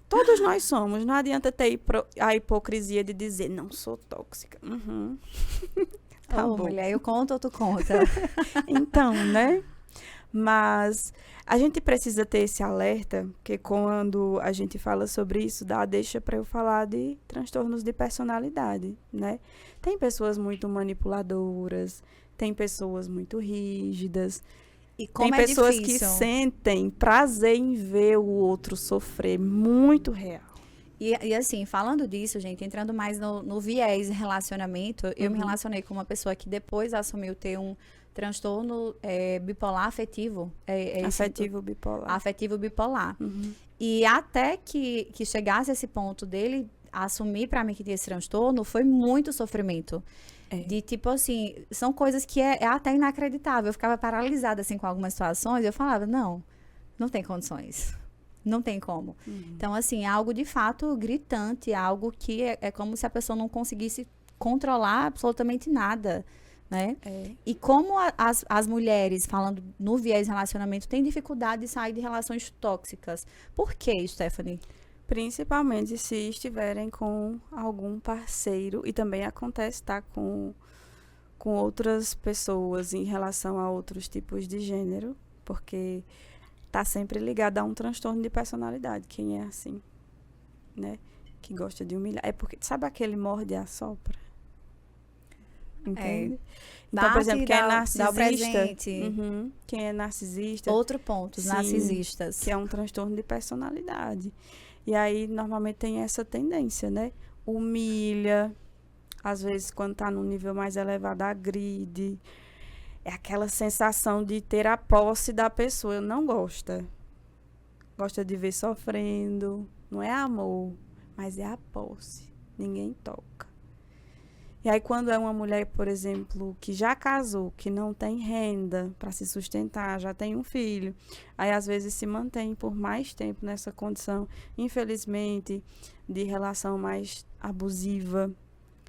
Todos nós somos. Não adianta ter a hipocrisia de dizer, não sou tóxica. Tá bom. Mulher, eu conto ou tu conta? Então, né? Mas a gente precisa ter esse alerta, porque quando a gente fala sobre isso, deixa para eu falar de transtornos de personalidade, né? Tem pessoas muito manipuladoras, tem pessoas muito rígidas, e como tem pessoas difícil. que sentem prazer em ver o outro sofrer, muito real. E assim, falando disso, gente, entrando mais no viés relacionamento, eu me relacionei com uma pessoa que depois assumiu ter um transtorno bipolar afetivo. Afetivo bipolar. Afetivo bipolar. E até que chegasse a esse ponto dele assumir para mim que tinha esse transtorno, foi muito sofrimento. De tipo assim, são coisas que é até inacreditável. Eu ficava paralisada assim com algumas situações e eu falava, não tem condições. Não tem como. Então, assim, é algo de fato gritante, algo que é como se a pessoa não conseguisse controlar absolutamente nada, né? É. E como as mulheres, falando no viés relacionamento, têm dificuldade de sair de relações tóxicas. Por quê, Stephanie? Principalmente se estiverem com algum parceiro. E também acontece, tá? Com outras pessoas em relação a outros tipos de gênero. Porque tá sempre ligado a um transtorno de personalidade. Quem é assim, né? Que gosta de humilhar. É porque, sabe aquele morde e assopra? Entende? Então, por exemplo, quem é narcisista. Dá o presente. Uhum, quem é narcisista. Outro ponto, os sim, narcisistas. Que é um transtorno de personalidade. E aí, normalmente, tem essa tendência, né? Humilha. Às vezes, quando tá num nível mais elevado, agride. É aquela sensação de ter a posse da pessoa. Eu não gosto. Gosta de ver sofrendo. Não é amor, mas é a posse. Ninguém toca. E aí, quando é uma mulher, por exemplo, que já casou, que não tem renda para se sustentar, já tem um filho, aí às vezes se mantém por mais tempo nessa condição, infelizmente, de relação mais abusiva.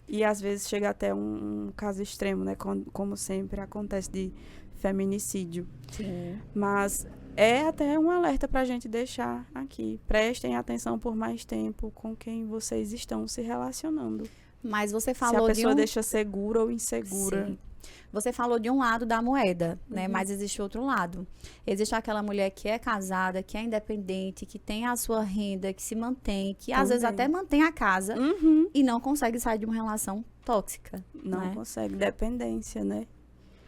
E às vezes chega até um caso extremo, né? Como sempre acontece de feminicídio. Sim. Mas é até um alerta para a gente deixar aqui. Prestem atenção por mais tempo com quem vocês estão se relacionando. Mas você falou se a de pessoa deixa segura ou insegura. Sim. Você falou de um lado da moeda, né? Uhum. Mas existe outro lado. Existe aquela mulher que é casada, que é independente, que tem a sua renda, que se mantém, que às vezes até mantém a casa e não consegue sair de uma relação tóxica. Não né? consegue. Dependência, né?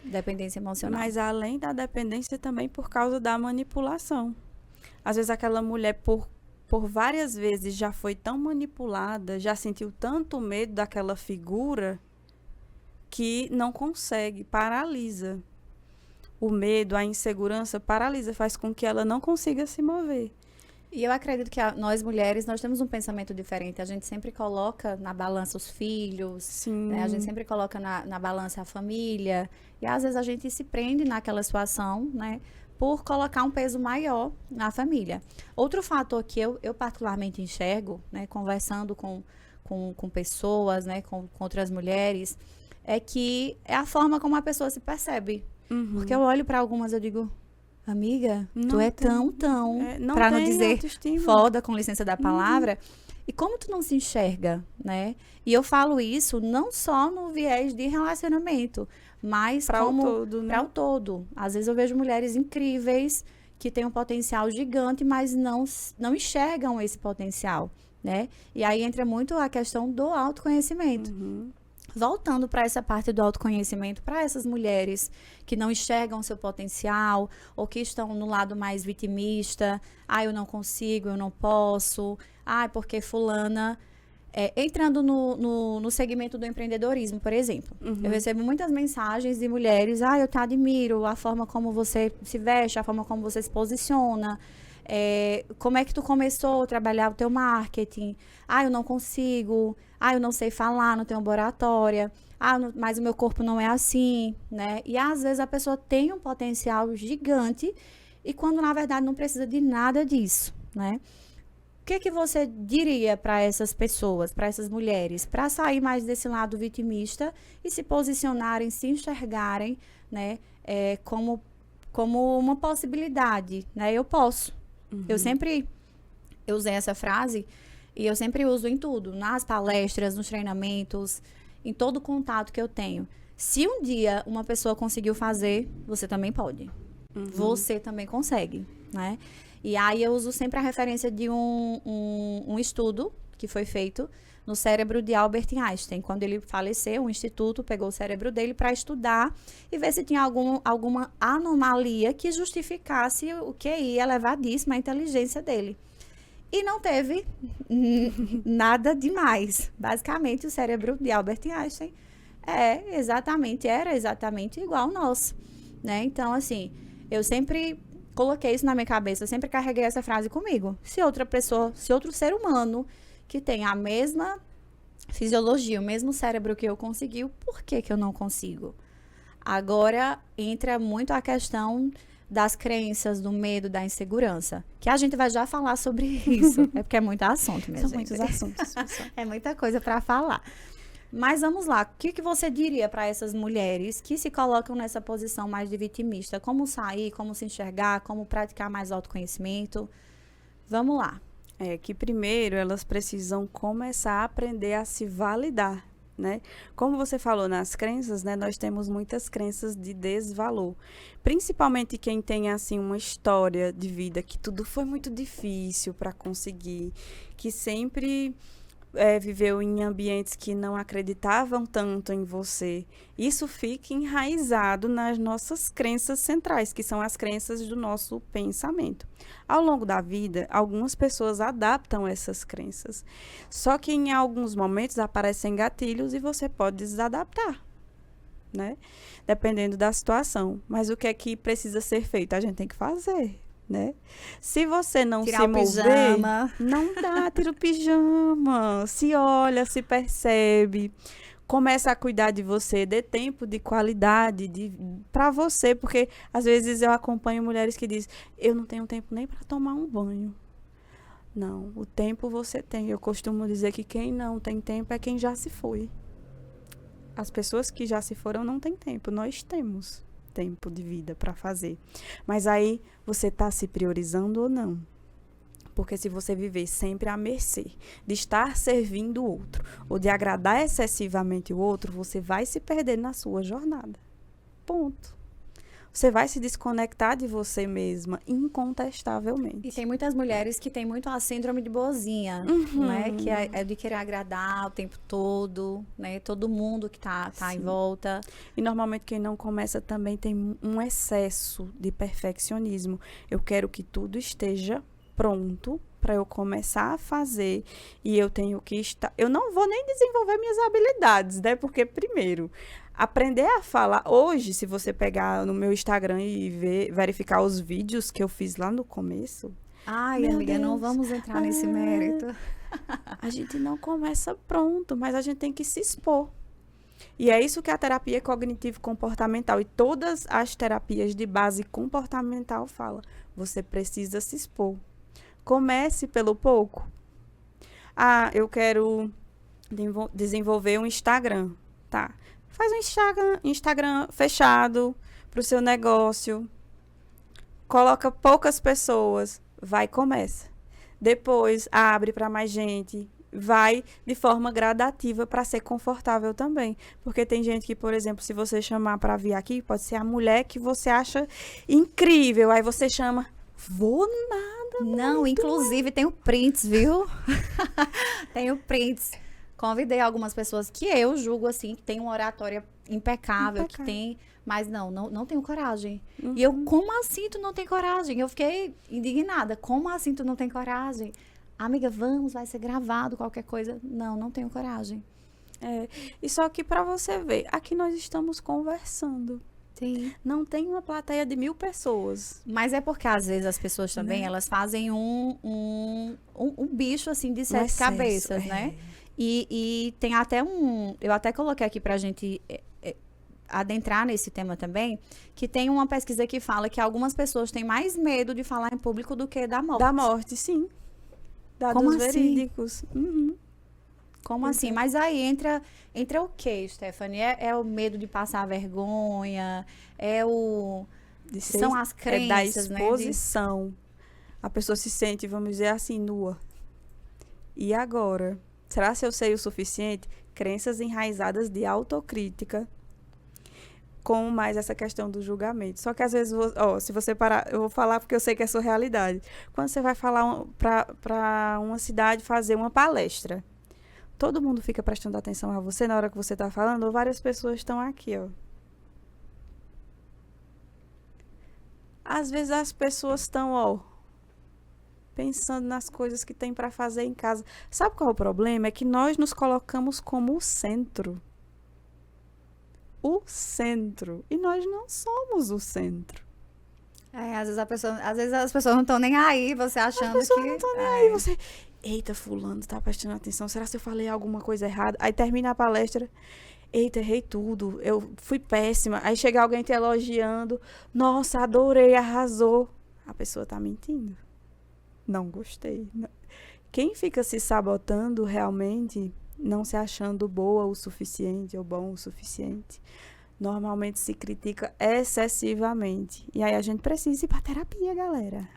Dependência emocional. Mas além da dependência, também por causa da manipulação. Às vezes aquela mulher, por várias vezes, já foi tão manipulada, já sentiu tanto medo daquela figura, que não consegue, paralisa. O medo, a insegurança paralisa, faz com que ela não consiga se mover. E eu acredito que nós mulheres, nós temos um pensamento diferente. A gente sempre coloca na balança os filhos, Sim. Né? A gente sempre coloca na balança a família. E às vezes a gente se prende naquela situação, né? Por colocar um peso maior na família. Outro fator que eu particularmente enxergo, né? Conversando com pessoas, né? Com outras mulheres, é que é a forma como a pessoa se percebe. Uhum. Porque eu olho para algumas e eu digo, amiga, Não tu é tem- tão, não para não tem dizer autoestima. foda, com licença da palavra. E como tu não se enxerga, né? E eu falo isso não só no viés de relacionamento, mas Para o como todo, né? para o todo. Às vezes eu vejo mulheres incríveis que têm um potencial gigante, mas não enxergam esse potencial, né? E aí entra muito a questão do autoconhecimento. Uhum. Voltando para essa parte do autoconhecimento, para essas mulheres que não enxergam seu potencial ou que estão no lado mais vitimista, eu não consigo, eu não posso, porque fulana... entrando no segmento do empreendedorismo, por exemplo. Eu recebo muitas mensagens de mulheres, eu te admiro, a forma como você se veste, a forma como você se posiciona, como é que tu começou a trabalhar o teu marketing? Eu não consigo, eu não sei falar, não tenho boa oratória, mas o meu corpo não é assim, né? E às vezes a pessoa tem um potencial gigante e quando na verdade não precisa de nada disso, né? O que você diria para essas pessoas, para essas mulheres, para sair mais desse lado vitimista e se posicionarem, se enxergarem, né, como uma possibilidade, né? Eu posso. Eu sempre usei essa frase e eu sempre uso em tudo, nas palestras, nos treinamentos, em todo contato que eu tenho. Se um dia uma pessoa conseguiu fazer, você também pode. Você também consegue, né? E aí eu uso sempre a referência de um estudo que foi feito no cérebro de Albert Einstein. Quando ele faleceu, o instituto pegou o cérebro dele para estudar e ver se tinha alguma anomalia que justificasse o QI elevadíssimo, a inteligência dele. E não teve nada demais. Basicamente, o cérebro de Albert Einstein era exatamente igual ao nosso, né? Então, assim, eu sempre coloquei isso na minha cabeça, eu sempre carreguei essa frase comigo. Se outro ser humano que tem a mesma fisiologia, o mesmo cérebro que eu conseguiu, por que eu não consigo? Agora entra muito a questão das crenças, do medo, da insegurança, que a gente vai já falar sobre isso. É porque é muito assunto mesmo. São muitos assuntos. É muita coisa para falar. Mas vamos lá, o que você diria para essas mulheres que se colocam nessa posição mais de vitimista? Como sair, como se enxergar, como praticar mais autoconhecimento? Vamos lá. É que primeiro elas precisam começar a aprender a se validar, né? Como você falou nas crenças, né? Nós temos muitas crenças de desvalor. Principalmente quem tem, assim, uma história de vida que tudo foi muito difícil para conseguir, que sempre viveu em ambientes que não acreditavam tanto em você. Isso fica enraizado nas nossas crenças centrais, que são as crenças do nosso pensamento. Ao longo da vida, algumas pessoas adaptam essas crenças. Só que em alguns momentos aparecem gatilhos e você pode desadaptar, né? Dependendo da situação. Mas o que é que precisa ser feito? A gente tem que fazer, né? Se você não Tirar se o mover, pijama. não dá, tira o pijama, se olha, se percebe, começa a cuidar de você, dê tempo de qualidade para você, porque às vezes eu acompanho mulheres que dizem, eu não tenho tempo nem para tomar um banho. Não, o tempo você tem. Eu costumo dizer que quem não tem tempo é quem já se foi. As pessoas que já se foram não têm tempo, nós temos tempo de vida para fazer. Mas aí você está se priorizando ou não? Porque se você viver sempre à mercê de estar servindo o outro ou de agradar excessivamente o outro, você vai se perder na sua jornada. Ponto. Você vai se desconectar de você mesma, incontestavelmente. E tem muitas mulheres que têm muito a síndrome de boazinha, né? Que é de querer agradar o tempo todo, né? Todo mundo que tá em volta. E normalmente quem não começa também tem um excesso de perfeccionismo. Eu quero que tudo esteja pronto para eu começar a fazer e eu tenho que estar... Eu não vou nem desenvolver minhas habilidades, né? Porque, primeiro, aprender a falar... Hoje, se você pegar no meu Instagram e verificar os vídeos que eu fiz lá no começo... Ai, amiga, não vamos entrar nesse mérito. A gente não começa pronto, mas a gente tem que se expor. E é isso que a terapia cognitivo-comportamental e todas as terapias de base comportamental falam. Você precisa se expor. Comece pelo pouco. Ah, eu quero desenvolver um Instagram. Tá. Faz um Instagram fechado para o seu negócio. Coloca poucas pessoas. Vai e começa. Depois, abre para mais gente. Vai de forma gradativa para ser confortável também. Porque tem gente que, por exemplo, se você chamar para vir aqui, pode ser a mulher que você acha incrível. Aí você chama, vou nada. Não, inclusive tenho prints, viu? Tenho prints. Convidei algumas pessoas que eu julgo, assim, que tem uma oratória impecável, que tem... Mas não tenho coragem. Uhum. E eu, como assim tu não tem coragem? Eu fiquei indignada. Como assim tu não tem coragem? Amiga, vamos, vai ser gravado, qualquer coisa. Não tenho coragem. E só que para você ver, aqui nós estamos conversando. Sim. Não tem uma plateia de 1000 pessoas. Mas é porque, às vezes, as pessoas também, elas fazem um bicho, assim, de 7 cabeças, né? E tem até eu até coloquei aqui pra gente adentrar nesse tema também, que tem uma pesquisa que fala que algumas pessoas têm mais medo de falar em público do que da morte. Da morte, sim. Dados Como assim? verídicos. Uhum. Como assim? Mas aí entra o quê, Stephanie? É o medo de passar vergonha? São as crenças, da exposição. Né? A pessoa se sente, vamos dizer assim, nua. E agora? Será que eu sei o suficiente? Crenças enraizadas de autocrítica, com mais essa questão do julgamento. Só que às vezes, se você parar, eu vou falar porque eu sei que é a sua realidade. Quando você vai falar para uma cidade fazer uma palestra, todo mundo fica prestando atenção a você na hora que você está falando, ou várias pessoas estão aqui, ó. Às vezes as pessoas estão, pensando nas coisas que tem para fazer em casa. Sabe qual é o problema? É que nós nos colocamos como o centro. O centro. E nós não somos o centro. Às vezes as pessoas não estão nem aí, você achando que... As pessoas não estão nem aí, você... Eita, fulano, tá prestando atenção. Será que eu falei alguma coisa errada? Aí termina a palestra. Eita, errei tudo. Eu fui péssima. Aí chega alguém te elogiando. Nossa, adorei, arrasou. A pessoa tá mentindo. Não gostei. Quem fica se sabotando realmente não se achando boa o suficiente ou bom o suficiente, normalmente se critica excessivamente. E aí a gente precisa ir pra terapia, galera.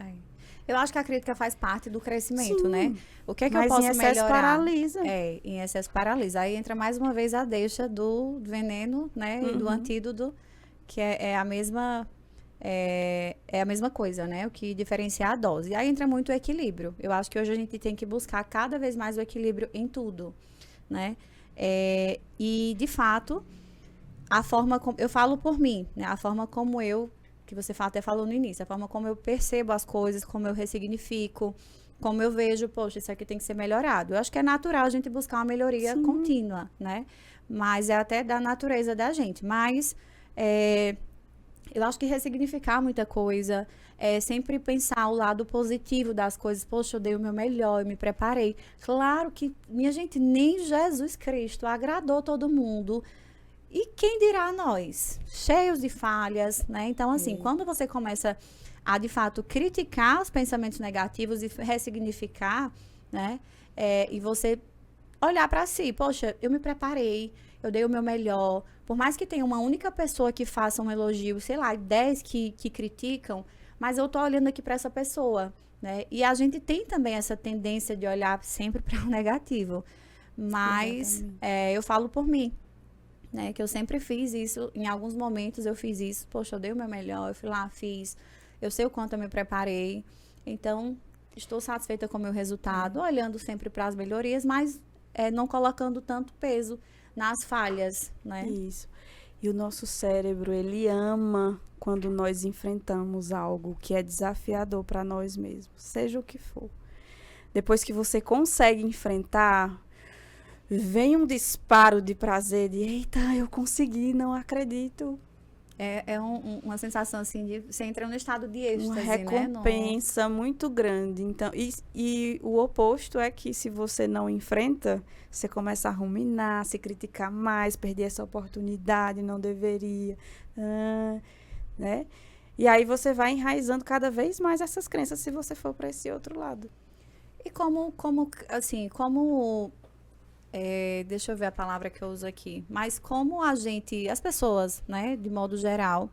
Eu acho que a crítica faz parte do crescimento, Sim, né? O que é que eu mas posso em excesso melhorar? paralisa. Em excesso paralisa. Aí entra mais uma vez a deixa do veneno, né? E do antídoto, que é a mesma coisa, né? O que diferencia a dose. E aí entra muito o equilíbrio. Eu acho que hoje a gente tem que buscar cada vez mais o equilíbrio em tudo, né? E, de fato, a forma como... Eu falo por mim, né? A forma como que você até falou no início, a forma como eu percebo as coisas, como eu ressignifico, como eu vejo, poxa, isso aqui tem que ser melhorado. Eu acho que é natural a gente buscar uma melhoria contínua, né? Mas é até da natureza da gente. Mas eu acho que ressignificar muita coisa, sempre pensar o lado positivo das coisas. Poxa, eu dei o meu melhor, eu me preparei. Claro que, minha gente, nem Jesus Cristo agradou todo mundo. E quem dirá nós? Cheios de falhas, né? Então, assim, quando você começa a, de fato, criticar os pensamentos negativos e ressignificar, né? E você olhar para si, poxa, eu me preparei, eu dei o meu melhor. Por mais que tenha uma única pessoa que faça um elogio, sei lá, 10 que criticam, mas eu tô olhando aqui para essa pessoa, né? E a gente tem também essa tendência de olhar sempre para o negativo. Mas eu falo por mim. Né, que eu sempre fiz isso, em alguns momentos eu fiz isso, poxa, eu dei o meu melhor, eu fui lá, fiz, eu sei o quanto eu me preparei, então estou satisfeita com o meu resultado, olhando sempre para as melhorias, mas não colocando tanto peso nas falhas, né? Isso. E o nosso cérebro, ele ama quando nós enfrentamos algo que é desafiador para nós mesmos, seja o que for. Depois que você consegue enfrentar, vem um disparo de prazer, de eita, eu consegui, não acredito. Uma sensação assim de você entra no estado de êxtase, uma recompensa muito grande. Então, e o oposto é que se você não enfrenta, você começa a ruminar, se criticar mais, perder essa oportunidade, não deveria, né? E aí você vai enraizando cada vez mais essas crenças se você for para esse outro lado. E deixa eu ver a palavra que eu uso aqui, mas como as pessoas, né, de modo geral,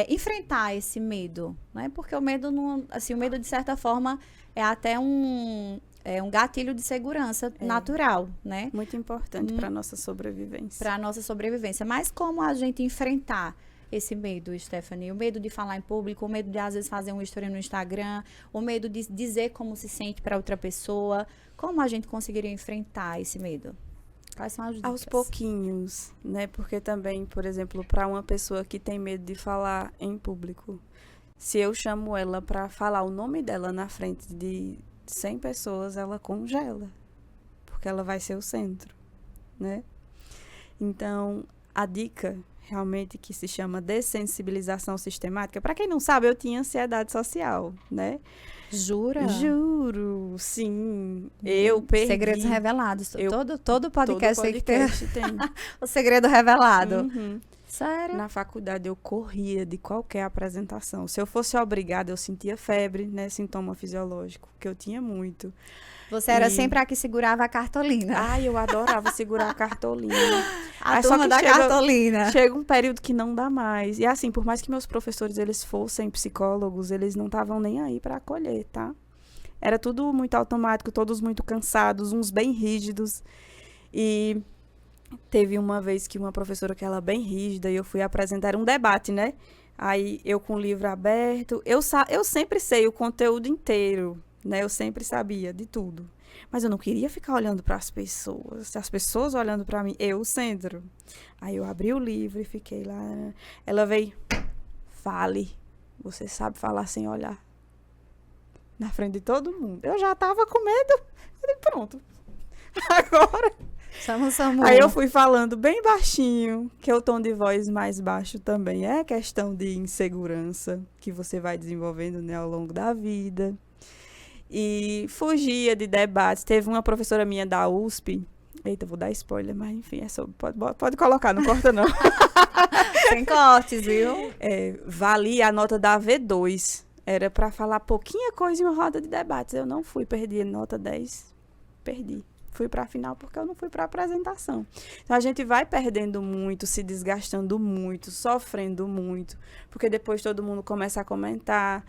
enfrentar esse medo, né, porque o medo, o medo de certa forma é até um gatilho de segurança natural, né? Muito importante para a nossa sobrevivência. Para a nossa sobrevivência, mas como a gente enfrentar esse medo, Stephanie? O medo de falar em público, o medo de, às vezes, fazer uma história no Instagram, o medo de dizer como se sente para outra pessoa. Como a gente conseguiria enfrentar esse medo? Quais são as dicas? Aos pouquinhos, né? Porque também, por exemplo, para uma pessoa que tem medo de falar em público, se eu chamo ela para falar o nome dela na frente de 100 pessoas, ela congela, porque ela vai ser o centro, né? Então, a dica realmente que se chama dessensibilização sistemática. Para quem não sabe, eu tinha ansiedade social, né? Jura? Juro, sim. Eu perdi. Segredos revelados. Todo podcast tem que ter tem. o segredo revelado. Uhum. Sério? Na faculdade eu corria de qualquer apresentação. Se eu fosse obrigada, eu sentia febre, né? Sintoma fisiológico, que eu tinha muito. Você era sempre a que segurava a cartolina. Ai, eu adorava segurar a cartolina. A turma da cartolina. Chega um período que não dá mais. E assim, por mais que meus professores, eles fossem psicólogos, eles não estavam nem aí para acolher, tá? Era tudo muito automático, todos muito cansados, uns bem rígidos. E teve uma vez que uma professora que ela bem rígida, e eu fui apresentar um debate, né? Aí, eu com o livro aberto, eu sempre sei o conteúdo inteiro, né? Eu sempre sabia de tudo. Mas eu não queria ficar olhando para as pessoas olhando para mim, eu o centro. Aí eu abri o livro e fiquei lá. Ela veio, fale, você sabe falar sem olhar. Na frente de todo mundo. Eu já tava com medo. Eu falei, pronto. Agora. Aí eu fui falando bem baixinho, que o tom de voz mais baixo também é questão de insegurança que você vai desenvolvendo, né, ao longo da vida. E fugia de debates. Teve uma professora minha da USP. Eita, vou dar spoiler, mas enfim, pode colocar, não corta não. Sem cortes, viu? Valia a nota da V2. Era para falar pouquinha coisa em uma roda de debates. Eu não fui, perdi nota 10. Perdi. fui para a final porque eu não fui para a apresentação. Então, a gente vai perdendo muito, se desgastando muito, sofrendo muito, porque depois todo mundo começa a comentar,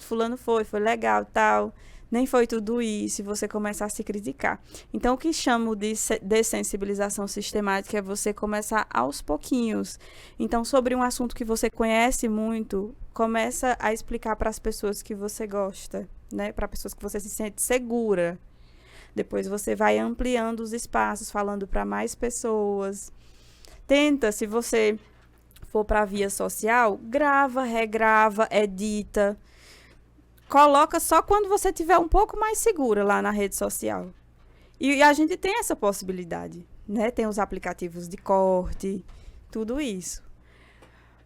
fulano foi legal, tal, nem foi tudo isso, e você começa a se criticar. Então, o que chamo de dessensibilização sistemática é você começar aos pouquinhos. Então, sobre um assunto que você conhece muito, começa a explicar para as pessoas que você gosta, né? Para pessoas que você se sente segura. Depois você vai ampliando os espaços, falando para mais pessoas. Tenta, se você for para a via social, grava, regrava, edita. Coloca só quando você estiver um pouco mais segura lá na rede social. E a gente tem essa possibilidade, né? Tem os aplicativos de corte, tudo isso.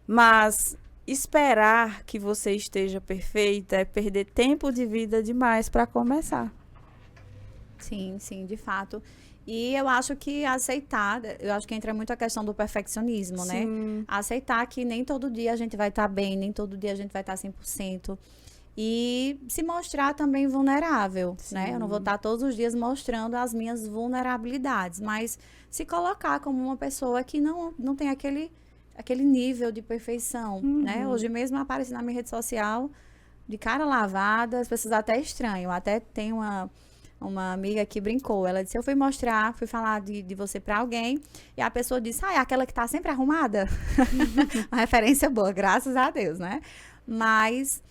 Mas esperar que você esteja perfeita é perder tempo de vida demais para começar. Sim, sim, de fato. E eu acho que eu acho que entra muito a questão do perfeccionismo, né? Aceitar que nem todo dia a gente vai estar bem, nem todo dia a gente vai estar 100%. E se mostrar também vulnerável, né? Eu não vou estar todos os dias mostrando as minhas vulnerabilidades, mas se colocar como uma pessoa que não tem aquele nível de perfeição, né? Hoje mesmo apareci na minha rede social de cara lavada, as pessoas até estranham. Até tem uma amiga que brincou, ela disse, eu fui falar de você pra alguém, e a pessoa disse, é aquela que tá sempre arrumada? Uma referência boa, graças a Deus, né? Mas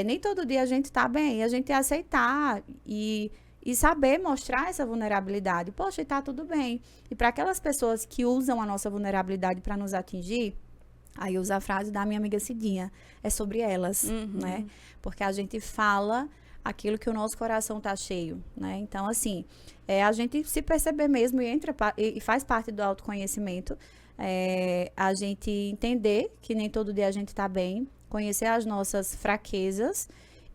nem todo dia a gente tá bem, a gente aceitar e saber mostrar essa vulnerabilidade. Poxa, e tá tudo bem. E para aquelas pessoas que usam a nossa vulnerabilidade para nos atingir, aí usa a frase da minha amiga Cidinha, é sobre elas, né? Porque a gente fala aquilo que o nosso coração tá cheio, né? Então, assim, a gente se perceber mesmo e faz parte do autoconhecimento, a gente entender que nem todo dia a gente tá bem, conhecer as nossas fraquezas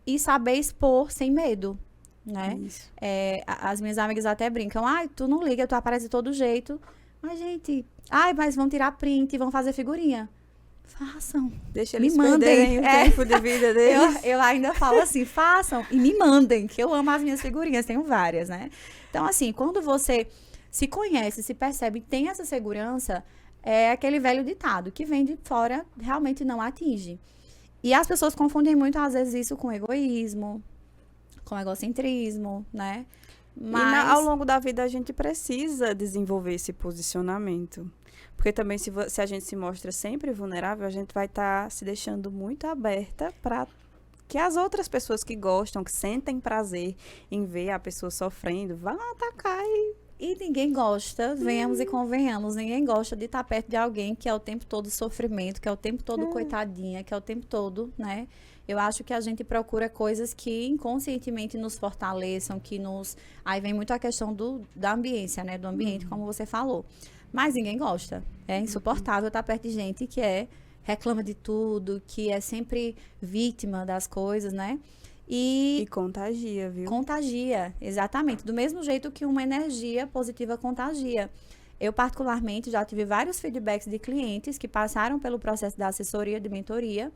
e saber expor sem medo, né? As minhas amigas até brincam, tu não liga, tu aparece de todo jeito. Mas, gente, mas vão tirar print, vão fazer figurinha. Façam. Deixa eles me mandem o tempo de vida deles. Eu ainda falo assim, façam e me mandem, que eu amo as minhas figurinhas, tenho várias, né? Então, assim, quando você se conhece, se percebe, tem essa segurança, é aquele velho ditado, que vem de fora, realmente não atinge. E as pessoas confundem muito, às vezes, isso com egoísmo, com egocentrismo, né? Mas ao longo da vida a gente precisa desenvolver esse posicionamento. Porque também se a gente se mostra sempre vulnerável, a gente vai estar se deixando muito aberta para que as outras pessoas que gostam, que sentem prazer em ver a pessoa sofrendo, vão atacar E ninguém gosta, venhamos e convenhamos, ninguém gosta de estar perto de alguém que é o tempo todo sofrimento, que é o tempo todo coitadinha, que é o tempo todo, né? Eu acho que a gente procura coisas que inconscientemente nos fortaleçam, que nos... Aí vem muito a questão da ambiência, né? Do ambiente, como você falou. Mas ninguém gosta. É insuportável estar perto de gente que reclama de tudo, que é sempre vítima das coisas, né? E contagia, viu? Contagia, exatamente. Do mesmo jeito que uma energia positiva contagia. Eu, particularmente, já tive vários feedbacks de clientes que passaram pelo processo da assessoria de mentoria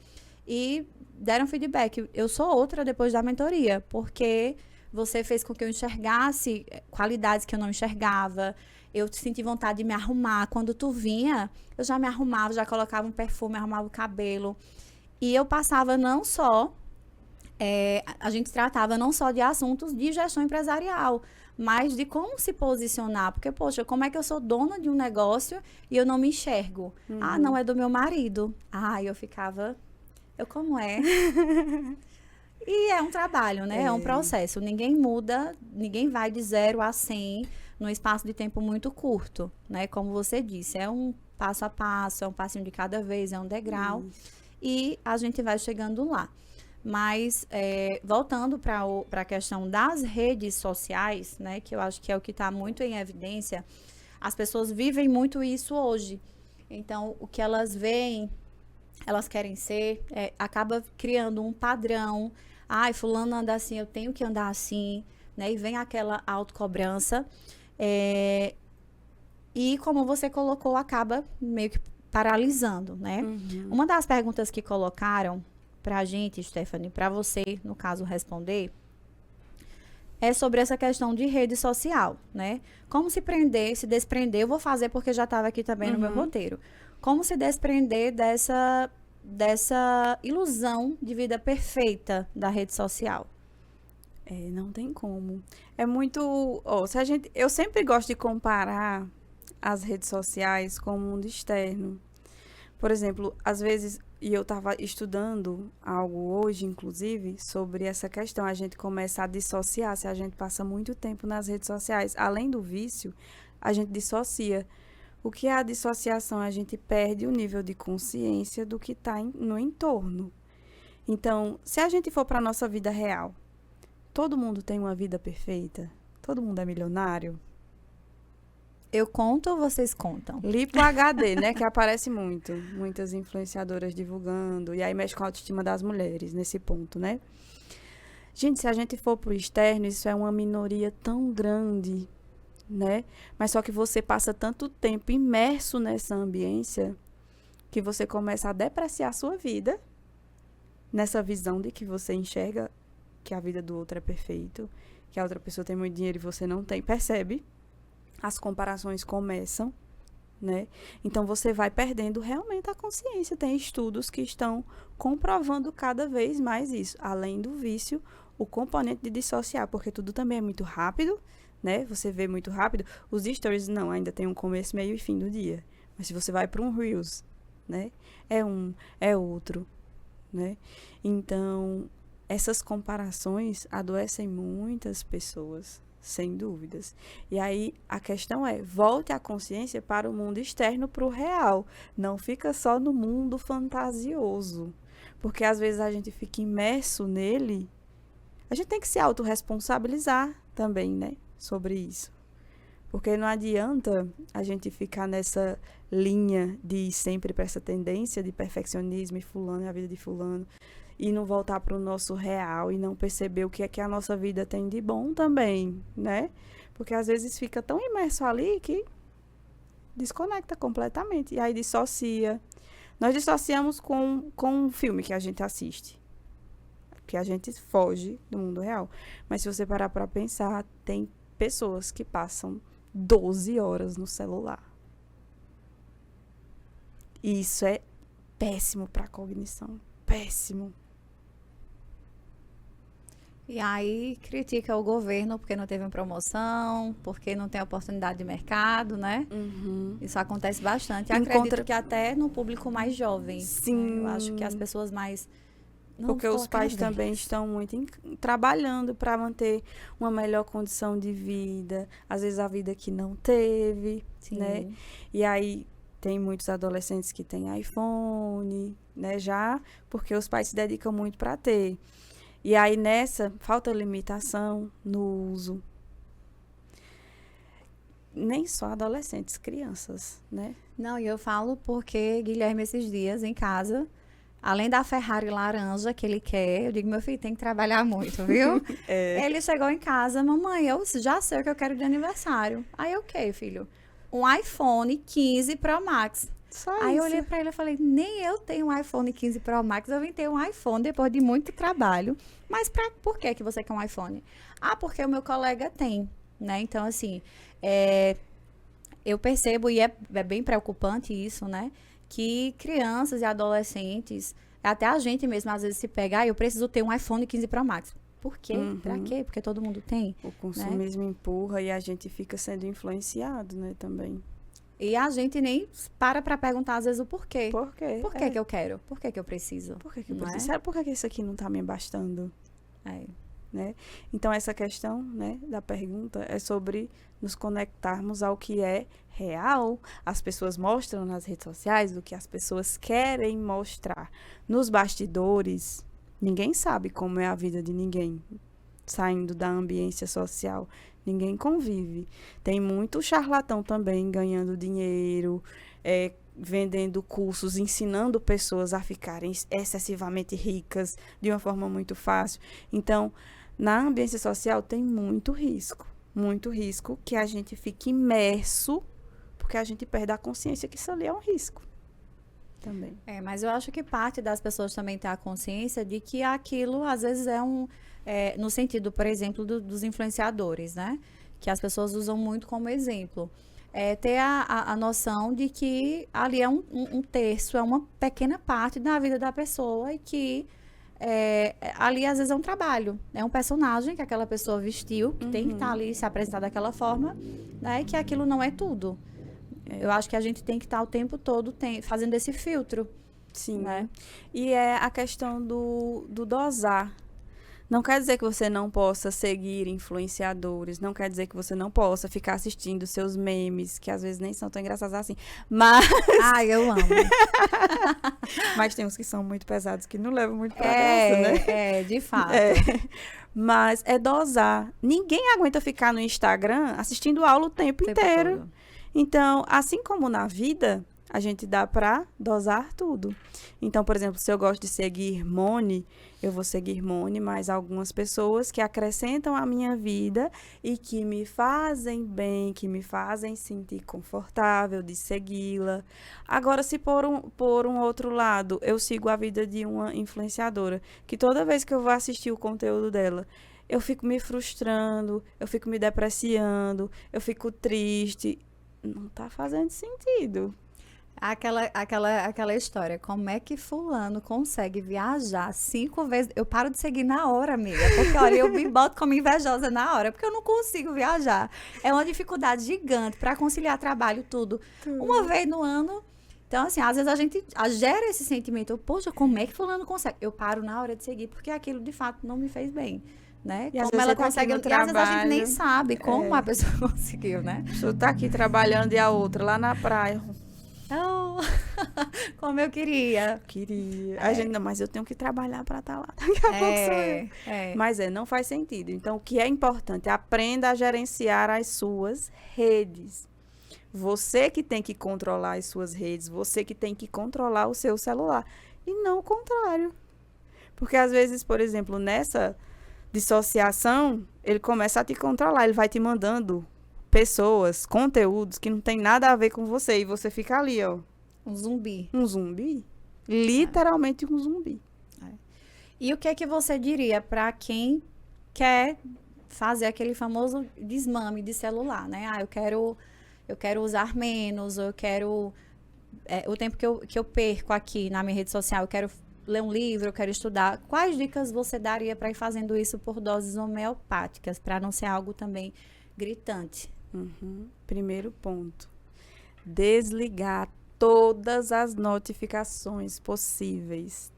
e deram feedback. Eu sou outra depois da mentoria, porque você fez com que eu enxergasse qualidades que eu não enxergava. Eu senti vontade de me arrumar. Quando tu vinha, eu já me arrumava, já colocava um perfume, arrumava o cabelo. E eu passava não só... a gente tratava não só de assuntos de gestão empresarial, mas de como se posicionar. Porque, poxa, como é que eu sou dona de um negócio e eu não me enxergo? Não é do meu marido. Eu ficava... como é? E é um trabalho, né? É um processo. Ninguém muda, ninguém vai de 0 a 100 num espaço de tempo muito curto, né? Como você disse, é um passo a passo, é um passinho de cada vez, é um degrau. E a gente vai chegando lá. Mas, voltando para a questão das redes sociais, né? Que eu acho que é o que está muito em evidência, as pessoas vivem muito isso hoje. Então, o que elas veem, elas querem ser, acaba criando um padrão. Fulano anda assim, eu tenho que andar assim, né? E vem aquela autocobrança. E como você colocou, acaba meio que paralisando, né? Uma das perguntas que colocaram pra gente, Stephanie, pra você, no caso, responder, é sobre essa questão de rede social, né? Como se prender, se desprender, eu vou fazer porque já estava aqui também no meu roteiro. Como se desprender dessa ilusão de vida perfeita da rede social? Não tem como. É muito. Eu sempre gosto de comparar as redes sociais com o mundo externo. Por exemplo, às vezes, e eu estava estudando algo hoje, inclusive, sobre essa questão, a gente começa a dissociar, se a gente passa muito tempo nas redes sociais. Além do vício, a gente dissocia. O que é a dissociação? A gente perde o nível de consciência do que está no entorno. Então, se a gente for para a nossa vida real, todo mundo tem uma vida perfeita? Todo mundo é milionário? Eu conto ou vocês contam? Lipo HD, né? Que aparece muito. Muitas influenciadoras divulgando. E aí mexe com a autoestima das mulheres, nesse ponto, né? Gente, se a gente for pro externo, isso é uma minoria tão grande, né? Mas só que você passa tanto tempo imerso nessa ambiência que você começa a depreciar a sua vida. Nessa visão de que você enxerga que a vida do outro é perfeito. Que a outra pessoa tem muito dinheiro e você não tem. Percebe? As comparações começam, né? Então, você vai perdendo realmente a consciência. Tem estudos que estão comprovando cada vez mais isso. Além do vício, o componente de dissociar, porque tudo também é muito rápido, né? Você vê muito rápido. Os stories, não, ainda tem um começo, meio e fim do dia. Mas se você vai para um Reels, né? É outro, né? Então, essas comparações adoecem muitas pessoas, sem dúvidas. E aí, a questão é, volte a consciência para o mundo externo, para o real. Não fica só no mundo fantasioso. Porque, às vezes, a gente fica imerso nele. A gente tem que se autorresponsabilizar também, né? Sobre isso. Porque não adianta a gente ficar nessa linha de ir sempre para essa tendência de perfeccionismo e fulano, a vida de fulano, e não voltar para o nosso real e não perceber o que é que a nossa vida tem de bom também, né? Porque às vezes fica tão imerso ali que desconecta completamente. E aí dissocia. Nós dissociamos com um filme que a gente assiste. Que a gente foge do mundo real. Mas se você parar para pensar, tem pessoas que passam 12 horas no celular. E isso é péssimo para a cognição. Péssimo. E aí critica o governo porque não teve uma promoção, porque não tem oportunidade de mercado, né? Isso acontece bastante. Acredito que até no público mais jovem. Sim. Né? Eu acho que as pessoas mais... Porque os pais também estão muito trabalhando para manter uma melhor condição de vida. Às vezes a vida que não teve, Sim. né? E aí tem muitos adolescentes que têm iPhone, né? Já porque os pais se dedicam muito para ter. E aí nessa falta limitação no uso. Nem só adolescentes, crianças, né? Não, e eu falo porque Guilherme esses dias em casa, além da Ferrari laranja que ele quer, eu digo, meu filho, tem que trabalhar muito, viu? Ele chegou em casa, mamãe, eu já sei o que eu quero de aniversário. Aí, ok, filho. Um iPhone 15 Pro Max. Aí eu olhei pra ele e falei, nem eu tenho um iPhone 15 Pro Max, eu vim ter um iPhone depois de muito trabalho. Mas por que você quer um iPhone? Ah, porque o meu colega tem, né? Então, assim, eu percebo, e é bem preocupante isso, né? Que crianças e adolescentes, até a gente mesmo às vezes se pega, eu preciso ter um iPhone 15 Pro Max. Por quê? Pra quê? Porque todo mundo tem. O consumismo empurra e a gente fica sendo influenciado, né, também. E a gente nem para perguntar às vezes o porquê. Por quê? Por que que eu quero? Por que que eu preciso? Por que que eu preciso? Sabe por que isso aqui não tá me bastando? Né? Então, essa questão, né, da pergunta é sobre nos conectarmos ao que é real. As pessoas mostram nas redes sociais o que as pessoas querem mostrar. Nos bastidores, ninguém sabe como é a vida de ninguém saindo da ambiência social. Ninguém convive. Tem muito charlatão também ganhando dinheiro, vendendo cursos, ensinando pessoas a ficarem excessivamente ricas de uma forma muito fácil. Então, na ambiência social tem muito risco que a gente fique imerso, porque a gente perde a consciência que isso ali é um risco. também. Mas eu acho que parte das pessoas também ter a consciência de que aquilo, às vezes, no sentido, por exemplo, dos influenciadores, né? Que as pessoas usam muito como exemplo. Ter a noção de que ali é um terço, é uma pequena parte da vida da pessoa e que ali, às vezes, é um trabalho. É um personagem que aquela pessoa vestiu, que tem que estar ali, se apresentar daquela forma, né? E que aquilo não é tudo. Eu acho que a gente tem que estar o tempo todo fazendo esse filtro. Sim. Né? E é a questão do dosar. Não quer dizer que você não possa seguir influenciadores, não quer dizer que você não possa ficar assistindo seus memes, que às vezes nem são tão engraçados assim. Mas... Ai, eu amo. Mas tem uns que são muito pesados, que não levam muito pra graça, né? De fato. Mas é dosar. Ninguém aguenta ficar no Instagram assistindo aula o tempo inteiro. Todo. Então, assim como na vida, a gente dá pra dosar tudo. Então, por exemplo, se eu gosto de seguir Moni, eu vou seguir Moni, mas algumas pessoas que acrescentam à minha vida e que me fazem bem, que me fazem sentir confortável de segui-la. Agora, se por um outro lado, eu sigo a vida de uma influenciadora, que toda vez que eu vou assistir o conteúdo dela, eu fico me frustrando, eu fico me depreciando, eu fico triste. Não tá fazendo sentido. Aquela história, como é que fulano consegue viajar 5 vezes? Eu paro de seguir na hora, amiga, porque olha, eu me boto como invejosa na hora, porque eu não consigo viajar. É uma dificuldade gigante para conciliar trabalho, tudo. Uma vez no ano. Então, assim, às vezes a gente gera esse sentimento, poxa, como é que fulano consegue? Eu paro na hora de seguir, porque aquilo de fato não me fez bem. Né? E como ela consegue, no às vezes a gente nem trabalho, sabe como a pessoa conseguiu, né? A pessoa tá aqui trabalhando e a outra lá na praia. Oh, como eu queria. A gente, não, mas eu tenho que trabalhar para estar lá. Daqui a pouco sou eu. Mas não faz sentido. Então, o que é importante? Aprenda a gerenciar as suas redes. Você que tem que controlar as suas redes, você que tem que controlar o seu celular. E não o contrário. Porque, às vezes, por exemplo, nessa dissociação, ele começa a te controlar, ele vai te mandando pessoas, conteúdos que não tem nada a ver com você e você fica ali, ó. Um zumbi. Um zumbi. Literalmente um zumbi. E o que é que você diria para quem quer fazer aquele famoso desmame de celular, né? Eu quero usar menos, ou eu quero o tempo que eu perco aqui na minha rede social, eu quero ler um livro, eu quero estudar. Quais dicas você daria para ir fazendo isso por doses homeopáticas, para não ser algo também gritante? Primeiro ponto. Desligar todas as notificações possíveis.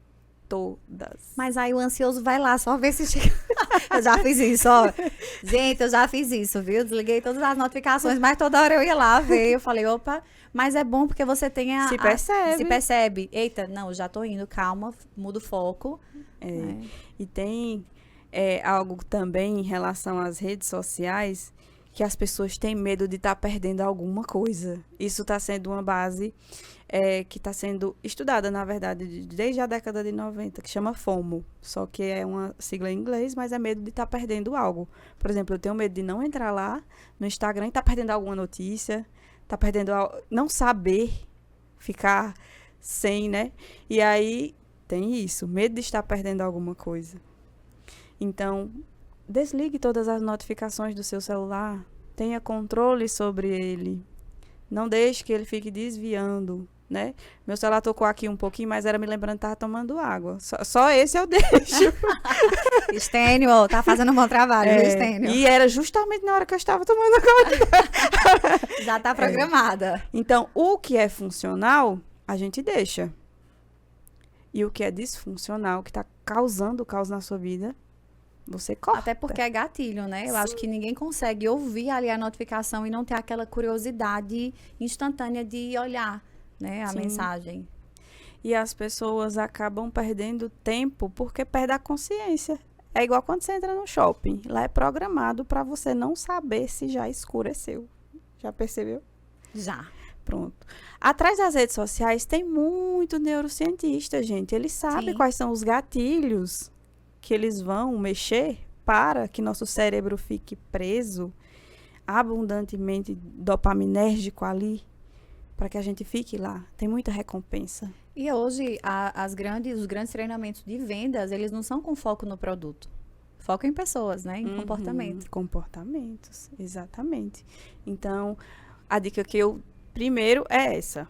Todas. Mas aí o ansioso vai lá só ver se chega. Eu já fiz isso, ó. Gente, eu já fiz isso, viu? Desliguei todas as notificações, mas toda hora eu ia lá ver. Eu falei, opa, mas é bom porque você tem Se percebe. Se percebe. Eita, não, já tô indo, calma, muda o foco. E tem algo também em relação às redes sociais, que as pessoas têm medo de estar perdendo alguma coisa. Isso está sendo uma base que está sendo estudada, na verdade, desde a década de 90, que chama FOMO. Só que é uma sigla em inglês, mas é medo de estar perdendo algo. Por exemplo, eu tenho medo de não entrar lá no Instagram e estar perdendo alguma notícia, estar perdendo não saber, ficar sem, né? E aí tem isso, medo de estar perdendo alguma coisa. Então, desligue todas as notificações do seu celular. Tenha controle sobre ele. Não deixe que ele fique desviando, né? Meu celular tocou aqui um pouquinho, mas era me lembrando que estava tomando água. Só esse eu deixo. Estênio, tá fazendo um bom trabalho, viu, Estênio? E era justamente na hora que eu estava tomando água. Já tá programada. Então, o que é funcional, a gente deixa. E o que é disfuncional, que está causando caos na sua vida, você corta. Até porque é gatilho, né? Eu acho que ninguém consegue ouvir ali a notificação e não ter aquela curiosidade instantânea de olhar, né, a mensagem. E as pessoas acabam perdendo tempo porque perdem a consciência. É igual quando você entra no shopping. Lá é programado para você não saber se já escureceu. Já percebeu? Já. Pronto. Atrás das redes sociais tem muito neurocientista, gente. Eles sabem quais são os gatilhos que eles vão mexer para que nosso cérebro fique preso, abundantemente dopaminérgico ali, para que a gente fique lá. Tem muita recompensa. E hoje, os grandes treinamentos de vendas, eles não são com foco no produto. Foco em pessoas, né? Em comportamento. Comportamentos, exatamente. Então, a dica que eu, primeiro, é essa.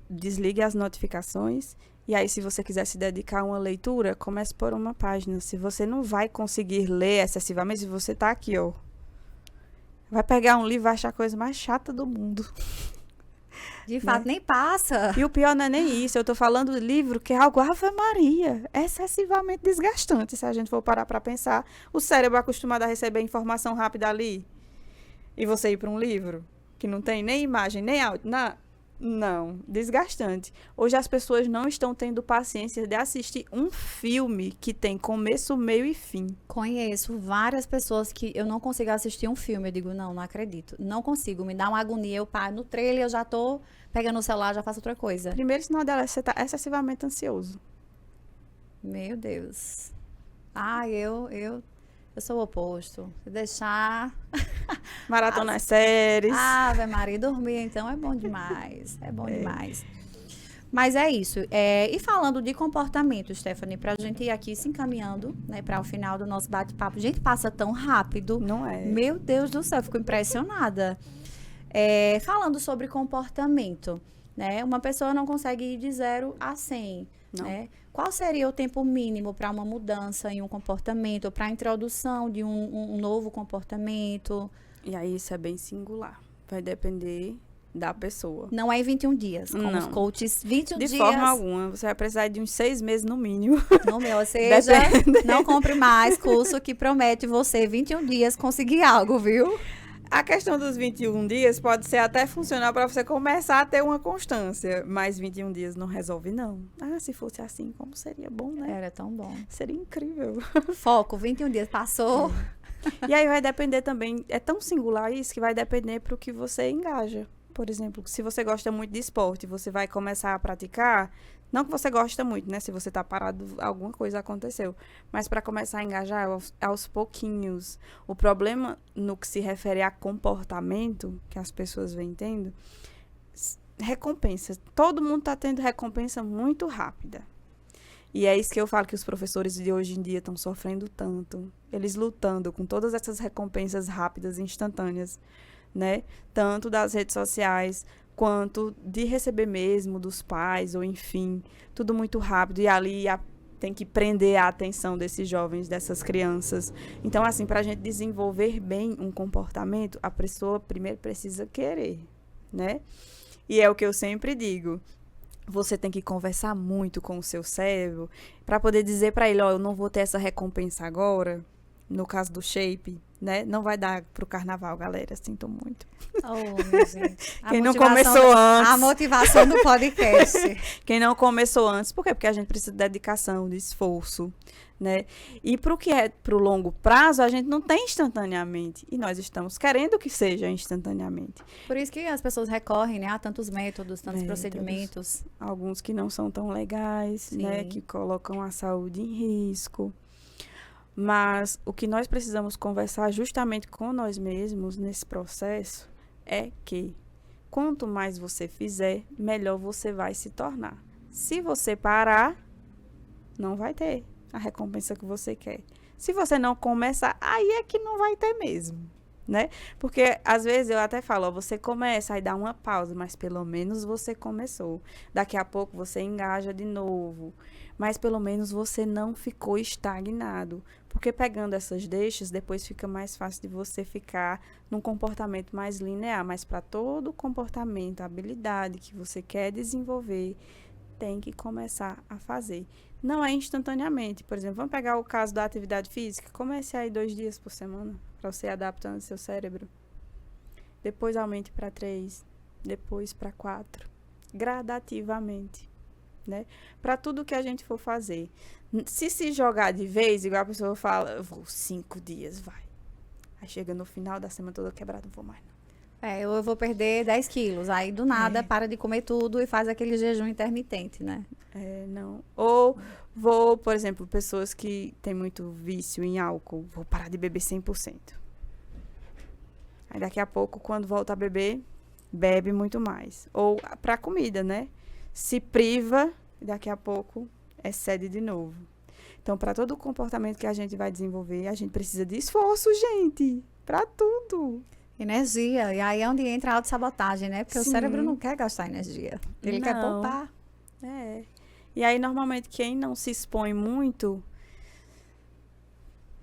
Desligue as notificações. E aí, se você quiser se dedicar a uma leitura, comece por uma página. Se você não vai conseguir ler excessivamente, se você tá aqui, ó. Vai pegar um livro e vai achar a coisa mais chata do mundo. De fato, nem passa. E o pior não é nem isso. Eu tô falando de livro que é algo, Ave Maria, é excessivamente desgastante. Se a gente for parar para pensar, o cérebro é acostumado a receber informação rápida ali. E você ir para um livro que não tem nem imagem, nem áudio. Não, desgastante. Hoje as pessoas não estão tendo paciência de assistir um filme que tem começo, meio e fim. Conheço várias pessoas que eu não consigo assistir um filme. Eu digo, não acredito. Não consigo. Me dá uma agonia. Eu paro no trailer, eu já tô pegando o celular, já faço outra coisa. Primeiro sinal dela é você tá excessivamente ansioso. Meu Deus. Eu sou o oposto. Se deixar... Maratona séries. Ave Maria, dormir então é bom demais. É bom demais. Mas é isso. E falando de comportamento, Stephanie, pra gente ir aqui se encaminhando, né, para o final do nosso bate-papo. Gente, passa tão rápido. Não é? Meu Deus do céu, eu fico impressionada. Falando sobre comportamento, né? Uma pessoa não consegue ir de 0 a 100, né? Qual seria o tempo mínimo para uma mudança em um comportamento, para a introdução de um novo comportamento? E aí isso é bem singular. Vai depender da pessoa. Não é em 21 dias, como os coaches, 21 dias. De forma alguma. Você vai precisar de uns 6 meses no mínimo. No meu, ou seja, não compre mais curso que promete você 21 dias conseguir algo, viu? A questão dos 21 dias pode ser até funcionar para você começar a ter uma constância, mas 21 dias não resolve, não. Se fosse assim, como seria bom, né? Era tão bom. Seria incrível. Foco, 21 dias, passou. E aí vai depender também, é tão singular isso que vai depender para o que você engaja. Por exemplo, se você gosta muito de esporte, você vai começar a praticar, não que você gosta muito, né? Se você tá parado, alguma coisa aconteceu. Mas para começar a engajar aos pouquinhos. O problema no que se refere a comportamento, que as pessoas vêm tendo, recompensa. Todo mundo tá tendo recompensa muito rápida. E é isso que eu falo que os professores de hoje em dia estão sofrendo tanto. Eles lutando com todas essas recompensas rápidas e instantâneas, né? Tanto das redes sociais, quanto de receber mesmo dos pais, ou enfim, tudo muito rápido. E ali tem que prender a atenção desses jovens, dessas crianças. Então, assim, para a gente desenvolver bem um comportamento, a pessoa primeiro precisa querer, né? E é o que eu sempre digo. Você tem que conversar muito com o seu cérebro para poder dizer para ele, eu não vou ter essa recompensa agora, no caso do shape, né? Não vai dar pro carnaval, galera, sinto muito. Minha gente. Quem não começou antes. A motivação do podcast. Quem não começou antes, por quê? Porque a gente precisa de dedicação, de esforço, né? E pro que é pro longo prazo, a gente não tem instantaneamente. E nós estamos querendo que seja instantaneamente. Por isso que as pessoas recorrem, né, a tantos métodos, tantos procedimentos. Alguns que não são tão legais, né? Que colocam a saúde em risco. Mas o que nós precisamos conversar justamente com nós mesmos nesse processo é que quanto mais você fizer, melhor você vai se tornar. Se você parar, não vai ter a recompensa que você quer. Se você não começar, aí é que não vai ter mesmo, né? Porque às vezes eu até falo, você começa, aí dá uma pausa, mas pelo menos você começou. Daqui a pouco você engaja de novo, mas pelo menos você não ficou estagnado. Porque pegando essas deixas, depois fica mais fácil de você ficar num comportamento mais linear. Mas para todo comportamento, habilidade que você quer desenvolver, tem que começar a fazer. Não é instantaneamente. Por exemplo, vamos pegar o caso da atividade física. Comece aí 2 dias por semana, para você ir adaptando seu cérebro. Depois aumente para 3, depois para 4. Gradativamente, né? Para tudo que a gente for fazer. Se jogar de vez, igual a pessoa fala, eu vou 5 dias, vai. Aí chega no final da semana toda quebrada, não vou mais não. Eu vou perder 10 quilos. Aí, do nada, para de comer tudo e faz aquele jejum intermitente, né? Não. Ou vou, por exemplo, pessoas que têm muito vício em álcool, vou parar de beber 100%. Aí daqui a pouco, quando volta a beber, bebe muito mais. Ou para comida, né? Se priva, daqui a pouco excede de novo. Então, para todo o comportamento que a gente vai desenvolver, a gente precisa de esforço, gente. Para tudo. Energia. E aí é onde entra a autossabotagem, né? Porque o Sim. cérebro não quer gastar energia. Ele quer Não. poupar. É. E aí, normalmente, quem não se expõe muito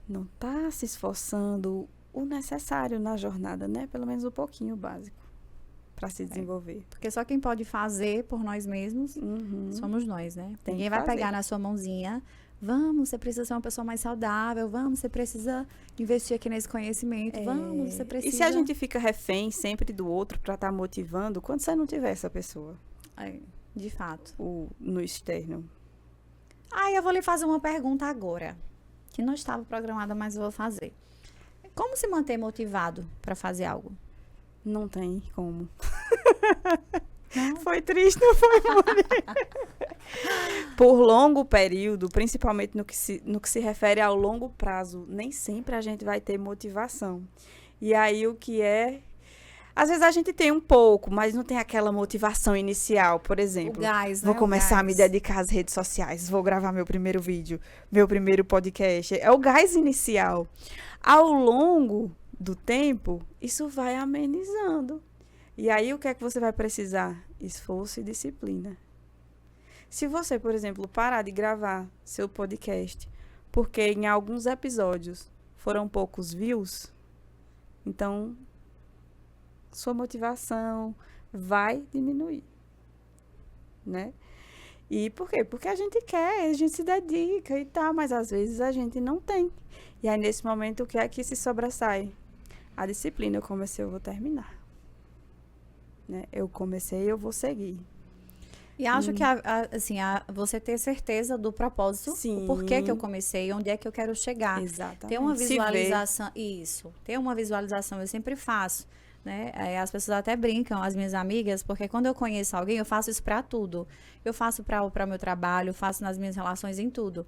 não tá se esforçando o necessário na jornada, né? Pelo menos um pouquinho básico para se desenvolver. Porque só quem pode fazer por nós mesmos somos nós, né? Tem Ninguém que vai fazer. pegar na sua mãozinha. Vamos, você precisa ser uma pessoa mais saudável. Vamos, você precisa investir aqui nesse conhecimento. Vamos, você precisa... E se a gente fica refém sempre do outro para estar motivando, quando você não tiver essa pessoa de fato. no externo? Eu vou lhe fazer uma pergunta agora, que não estava programada, mas eu vou fazer. Como se manter motivado para fazer algo? Não tem como. Não? Foi triste, não foi, Mônica? Por longo período, principalmente no que se refere ao longo prazo, nem sempre a gente vai ter motivação. E aí o que é... Às vezes a gente tem um pouco, mas não tem aquela motivação inicial, por exemplo. O gás, né? Vou começar a me dedicar às redes sociais, vou gravar meu primeiro vídeo, meu primeiro podcast. É o gás inicial. Ao longo do tempo, isso vai amenizando. E aí, o que é que você vai precisar? Esforço e disciplina. Se você, por exemplo, parar de gravar seu podcast, porque em alguns episódios foram poucos views, então sua motivação vai diminuir, né? E por quê? Porque a gente quer, a gente se dedica e tal, mas às vezes a gente não tem. E aí, nesse momento, o que é que se sobressai? A disciplina. Eu comecei, eu vou terminar. Né? Eu comecei, eu vou seguir. E acho que você ter certeza do propósito, Sim. o porquê que eu comecei, onde é que eu quero chegar. Exatamente. Ter uma visualização, isso. Ter uma visualização eu sempre faço, né? As pessoas até brincam, as minhas amigas, porque quando eu conheço alguém, eu faço isso para tudo. Eu faço para o meu trabalho, eu faço nas minhas relações, em tudo.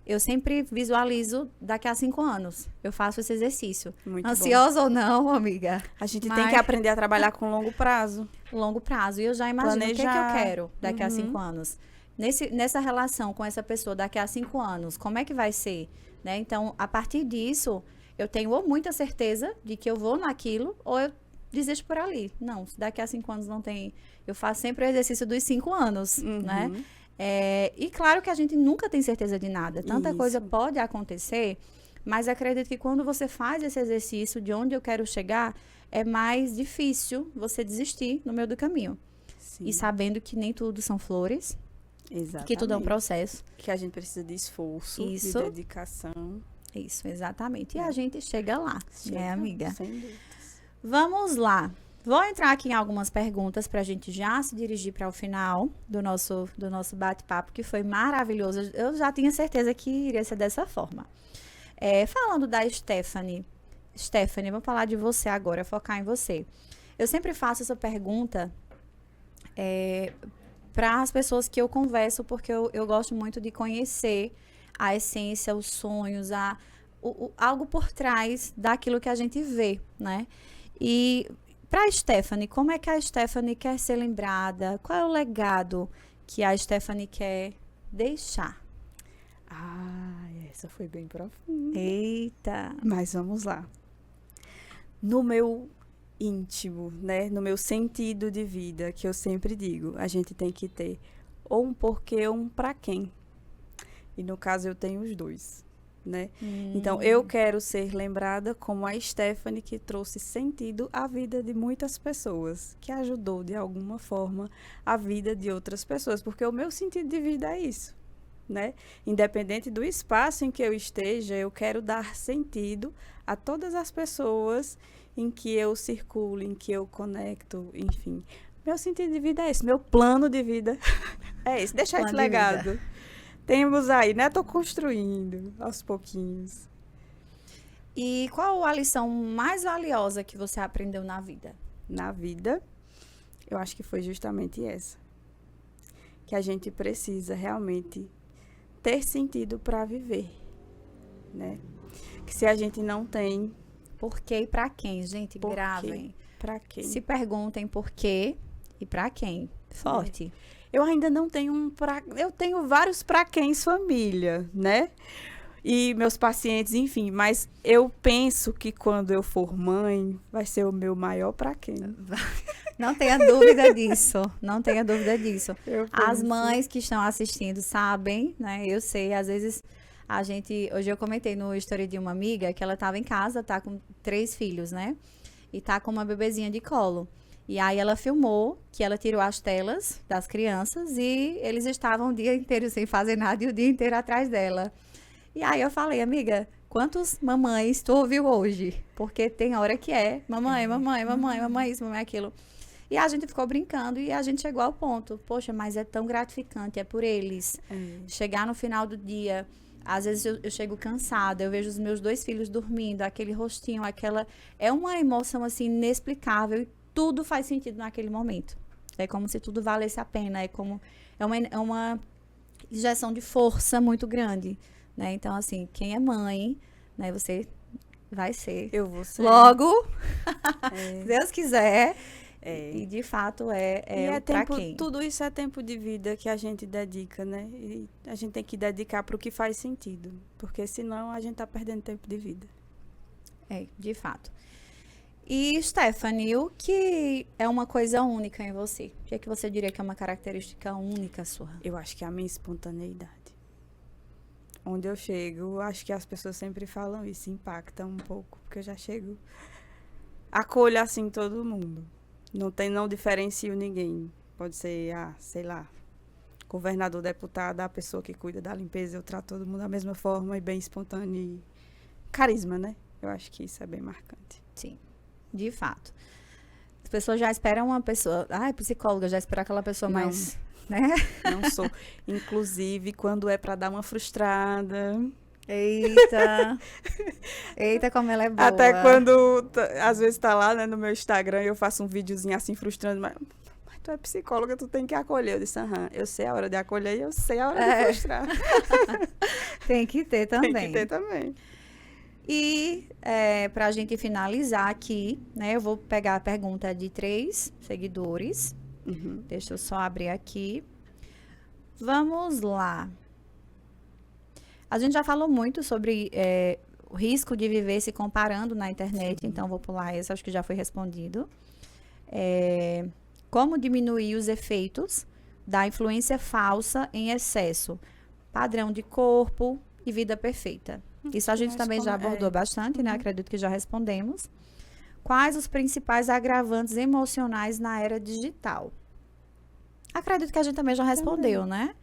Eu sempre visualizo daqui a 5 anos. Eu faço esse exercício. Muito Ansiosa ou não, amiga? A gente tem que aprender a trabalhar com longo prazo. Longo prazo. E eu já imagino o que é que eu quero daqui a 5 anos. Nessa relação com essa pessoa daqui a 5 anos, como é que vai ser? Né? Então, a partir disso, eu tenho ou muita certeza de que eu vou naquilo, ou eu desisto por ali. Não, se daqui a 5 anos não tem... Eu faço sempre o exercício dos 5 anos, né? E claro que a gente nunca tem certeza de nada. Tanta coisa pode acontecer, mas acredito que quando você faz esse exercício de onde eu quero chegar, é mais difícil você desistir no meio do caminho. Sim. E sabendo que nem tudo são flores. Exatamente. Que tudo é um processo. Que a gente precisa de esforço, de dedicação. Isso, exatamente. E a gente chega lá, né, amiga? Sem dúvidas. Vamos lá. Vou entrar aqui em algumas perguntas para a gente já se dirigir para o final do nosso bate-papo, que foi maravilhoso. Eu já tinha certeza que iria ser dessa forma. Falando da Stephanie, vamos falar de você agora, focar em você. Eu sempre faço essa pergunta para as pessoas que eu converso, porque eu gosto muito de conhecer a essência, os sonhos, algo por trás daquilo que a gente vê, né? E para a Stephanie, como é que a Stephanie quer ser lembrada? Qual é o legado que a Stephanie quer deixar? Essa foi bem profunda. Eita! Mas vamos lá. No meu íntimo, né? No meu sentido de vida, que eu sempre digo, a gente tem que ter ou um porquê ou um pra quem. E no caso eu tenho os dois, né? Então eu quero ser lembrada como a Stephanie que trouxe sentido à vida de muitas pessoas, que ajudou de alguma forma a vida de outras pessoas, porque o meu sentido de vida é isso, né? Independente do espaço em que eu esteja, eu quero dar sentido a todas as pessoas em que eu circulo, em que eu conecto, enfim. Meu sentido de vida é esse, meu plano de vida é esse, deixar esse legado. Temos aí, né? Tô construindo aos pouquinhos. E qual a lição mais valiosa que você aprendeu na vida? Na vida, eu acho que foi justamente essa. Que a gente precisa realmente ter sentido para viver, né? Que se a gente não tem... Por quê e pra quem, gente? Gravem. pra quem. Se perguntem por quê e pra quem. Forte. Eu ainda não tenho eu tenho vários pra quem família, né? E meus pacientes, enfim, mas eu penso que quando eu for mãe, vai ser o meu maior pra quem. Não tenha dúvida disso. Não tenha dúvida disso. As penso. mães que estão assistindo sabem, né? Eu sei, às vezes hoje eu comentei no story de uma amiga que ela estava em casa, tá com 3 filhos, né? E tá com uma bebezinha de colo. E aí ela filmou que ela tirou as telas das crianças e eles estavam o dia inteiro sem fazer nada e o dia inteiro atrás dela. E aí eu falei, amiga, quantos mamães tu ouviu hoje? Porque tem hora que é mamãe, mamãe, mamãe, mamãe isso, mamãe aquilo. E a gente ficou brincando e a gente chegou ao ponto. Poxa, mas é tão gratificante, é por eles. Chegar no final do dia, às vezes eu chego cansada, eu vejo os meus 2 filhos dormindo, aquele rostinho, aquela... É uma emoção, assim, inexplicável e tudo faz sentido naquele momento. É como se tudo valesse a pena, é uma injeção de força muito grande, né? Então, assim, quem é mãe, né, você vai ser. Eu vou ser. Logo, se Deus quiser. E, de fato, pra quem. Tudo isso é tempo de vida que a gente dedica, né? E a gente tem que dedicar para o que faz sentido, porque senão a gente tá perdendo tempo de vida. De fato. E, Stephanie, o que é uma coisa única em você? O que é que você diria que é uma característica única sua? Eu acho que é a minha espontaneidade. Onde eu chego, acho que as pessoas sempre falam isso, impacta um pouco, porque eu já chego, acolho assim todo mundo. Não diferencio ninguém. Pode ser, sei lá, governador, deputado, a pessoa que cuida da limpeza, eu trato todo mundo da mesma forma e bem espontâneo e carisma, né? Eu acho que isso é bem marcante. Sim, de fato. As pessoas já esperam uma pessoa... psicóloga, já espera aquela pessoa Não. mais... Né? Não sou. Inclusive, quando é pra dar uma frustrada... Eita, como ela é boa. Até quando, às vezes tá lá, né, no meu Instagram, eu faço um videozinho assim, frustrando, mas tu é psicóloga, tu tem que acolher. Eu disse, eu sei a hora de acolher e eu sei a hora de frustrar. Tem que ter também. Tem que ter também. E pra gente finalizar aqui, né, eu vou pegar a pergunta de 3 seguidores. Deixa eu só abrir aqui. Vamos lá. A gente já falou muito sobre o risco de viver se comparando na internet, então vou pular esse, acho que já foi respondido. Como diminuir os efeitos da influência falsa em excesso, padrão de corpo e vida perfeita. Isso a gente também já abordou bastante, né? Acredito que já respondemos. Quais os principais agravantes emocionais na era digital? Acredito que a gente também já respondeu, né?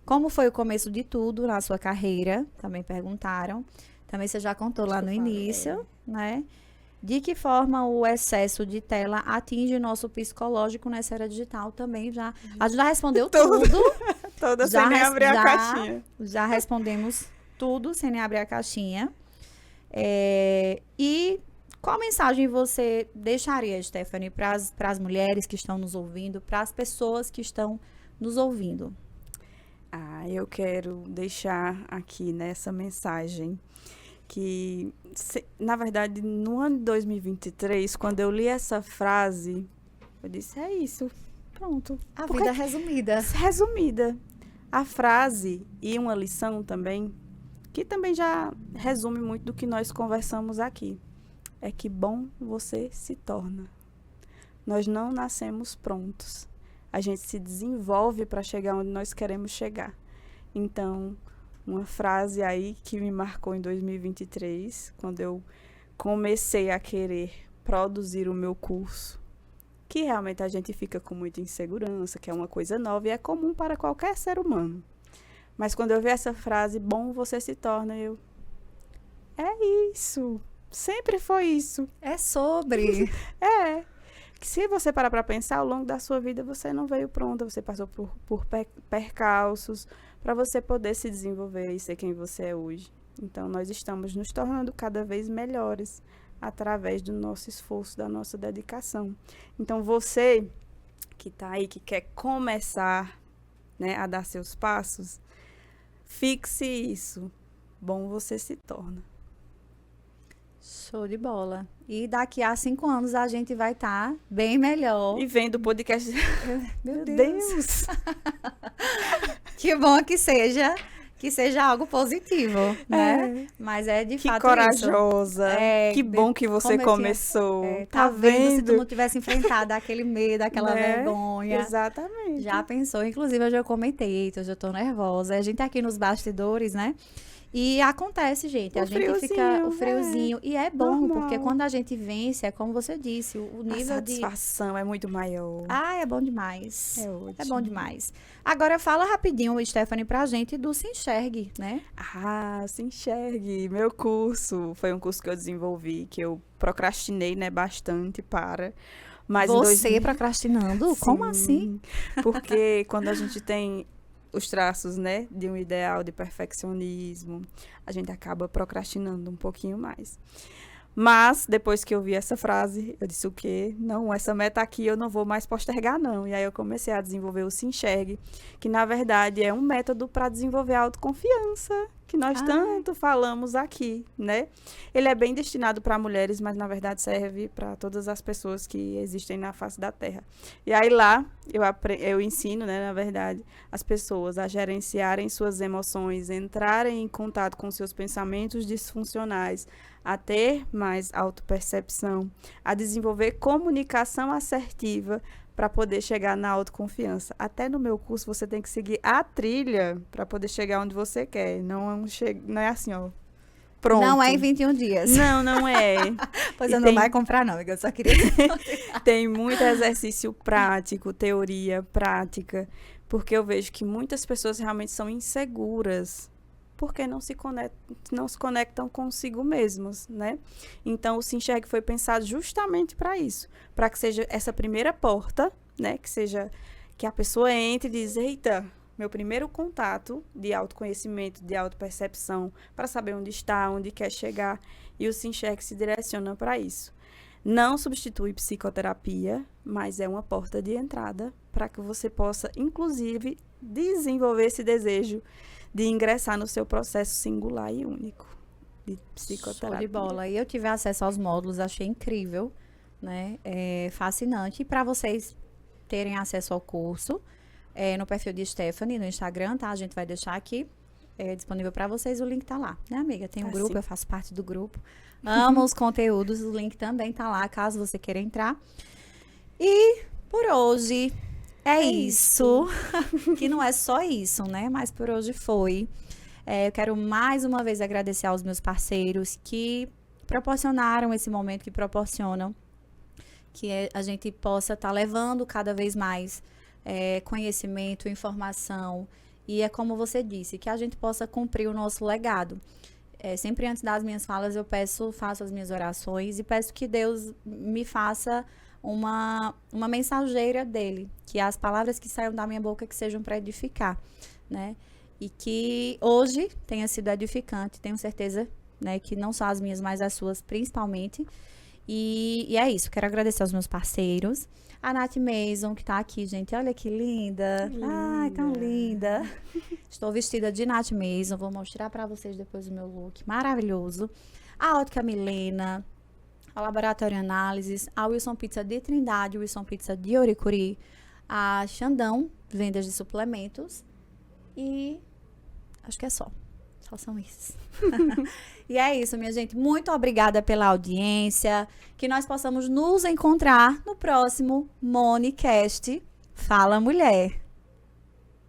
Como foi o começo de tudo na sua carreira? Também perguntaram. Também você já contou lá no início, né? De que forma o excesso de tela atinge o nosso psicológico nessa era digital? Também já... A gente já respondeu tudo. Toda sem nem abrir a caixinha. Já respondemos tudo sem nem abrir a caixinha. E qual mensagem você deixaria, Stephanie, para as mulheres que estão nos ouvindo, para as pessoas que estão nos ouvindo? Eu quero deixar aqui nessa mensagem que, na verdade, no ano de 2023, quando eu li essa frase, eu disse, é isso, pronto. A vida resumida. Resumida. A frase e uma lição também, que também já resume muito do que nós conversamos aqui, é que bom você se torna. Nós não nascemos prontos. A gente se desenvolve para chegar onde nós queremos chegar. Então, uma frase aí que me marcou em 2023, quando eu comecei a querer produzir o meu curso, que realmente a gente fica com muita insegurança, que é uma coisa nova e é comum para qualquer ser humano. Mas quando eu vi essa frase, bom você se torna, é isso. Sempre foi isso. É sobre. Que se você parar para pensar, ao longo da sua vida você não veio pronta, você passou por percalços para você poder se desenvolver e ser quem você é hoje. Então, nós estamos nos tornando cada vez melhores através do nosso esforço, da nossa dedicação. Então, você que está aí, que quer começar, né, a dar seus passos, fixe isso. Bom você se torna. Show de bola. E daqui a 5 anos a gente vai estar bem melhor. E vendo o podcast. Meu Deus. Que bom que seja algo positivo, né? Mas é de fato Que corajosa. É, que bom que você começou. Tá vendo? Se tu não tivesse enfrentado aquele medo, aquela vergonha. Exatamente. Já pensou? Inclusive, hoje eu comentei, hoje eu tô nervosa. A gente tá aqui nos bastidores, né? E acontece, gente. A gente fica o friozinho. E é bom, normal. porque quando a gente vence, é como você disse, o nível a satisfação é muito maior. é bom demais. É ótimo. É bom demais. Agora, fala rapidinho, Stephanie, pra gente do Se Enxergue, né? Se Enxergue. Meu curso foi um curso que eu desenvolvi, que eu procrastinei, né, bastante Mas você procrastinando? Sim, Como assim? Porque quando a gente tem os traços, né, de um ideal de perfeccionismo, a gente acaba procrastinando um pouquinho mais. Mas, depois que eu vi essa frase, eu disse o quê? Não, essa meta aqui eu não vou mais postergar, não. E aí eu comecei a desenvolver o Se Enxergue, que na verdade é um método para desenvolver a autoconfiança, que nós tanto falamos aqui, né? Ele é bem destinado para mulheres, mas na verdade serve para todas as pessoas que existem na face da Terra. E aí lá eu ensino, né, na verdade, as pessoas a gerenciarem suas emoções, entrarem em contato com seus pensamentos disfuncionais, a ter mais autopercepção, a desenvolver comunicação assertiva para poder chegar na autoconfiança. Até no meu curso você tem que seguir a trilha para poder chegar onde você quer. Não é assim, ó. Pronto. Não é em 21 dias. Não é. Pois eu não vai comprar, não, eu só queria... Tem muito exercício prático, teoria prática, porque eu vejo que muitas pessoas realmente são inseguras, porque não se conectam consigo mesmos, né? Então, o Se Enxergue foi pensado justamente para isso, para que seja essa primeira porta, né? Que a pessoa entre e diz, eita, meu primeiro contato de autoconhecimento, de autopercepção, para saber onde está, onde quer chegar, e o Se Enxergue se direciona para isso. Não substitui psicoterapia, mas é uma porta de entrada para que você possa, inclusive, desenvolver esse desejo de ingressar no seu processo singular e único de psicoterapia. Show de bola. E eu tive acesso aos módulos, achei incrível, né? Fascinante. E para vocês terem acesso ao curso, no perfil de Stephanie, no Instagram, tá? A gente vai deixar aqui disponível para vocês, o link tá lá, né, amiga? Tem um grupo, sim. Eu faço parte do grupo. Amo os conteúdos, o link também tá lá, caso você queira entrar. E por hoje é isso. Que não é só isso, né? Mas por hoje foi. Eu quero mais uma vez agradecer aos meus parceiros que proporcionaram esse momento, que proporcionam que a gente possa estar levando cada vez mais conhecimento, informação. E é como você disse, que a gente possa cumprir o nosso legado. Sempre antes das minhas falas, eu faço as minhas orações e peço que Deus me faça uma mensageira dele, que as palavras que saiam da minha boca que sejam para edificar, né? E que hoje tenha sido edificante, tenho certeza, né, que não só as minhas, mas as suas principalmente. E é isso, quero agradecer aos meus parceiros, a Nath Mason, que tá aqui, gente, olha que linda. Ai, tão linda. Estou vestida de Nath Mason, vou mostrar para vocês depois o meu look maravilhoso. A Ótica Milena, a Laboratório Análises, a Wilson Pizza de Trindade, Wilson Pizza de Oricuri, a Xandão, vendas de suplementos e acho que é só são esses. E é isso, minha gente, muito obrigada pela audiência, que nós possamos nos encontrar no próximo MoniCast Fala Mulher.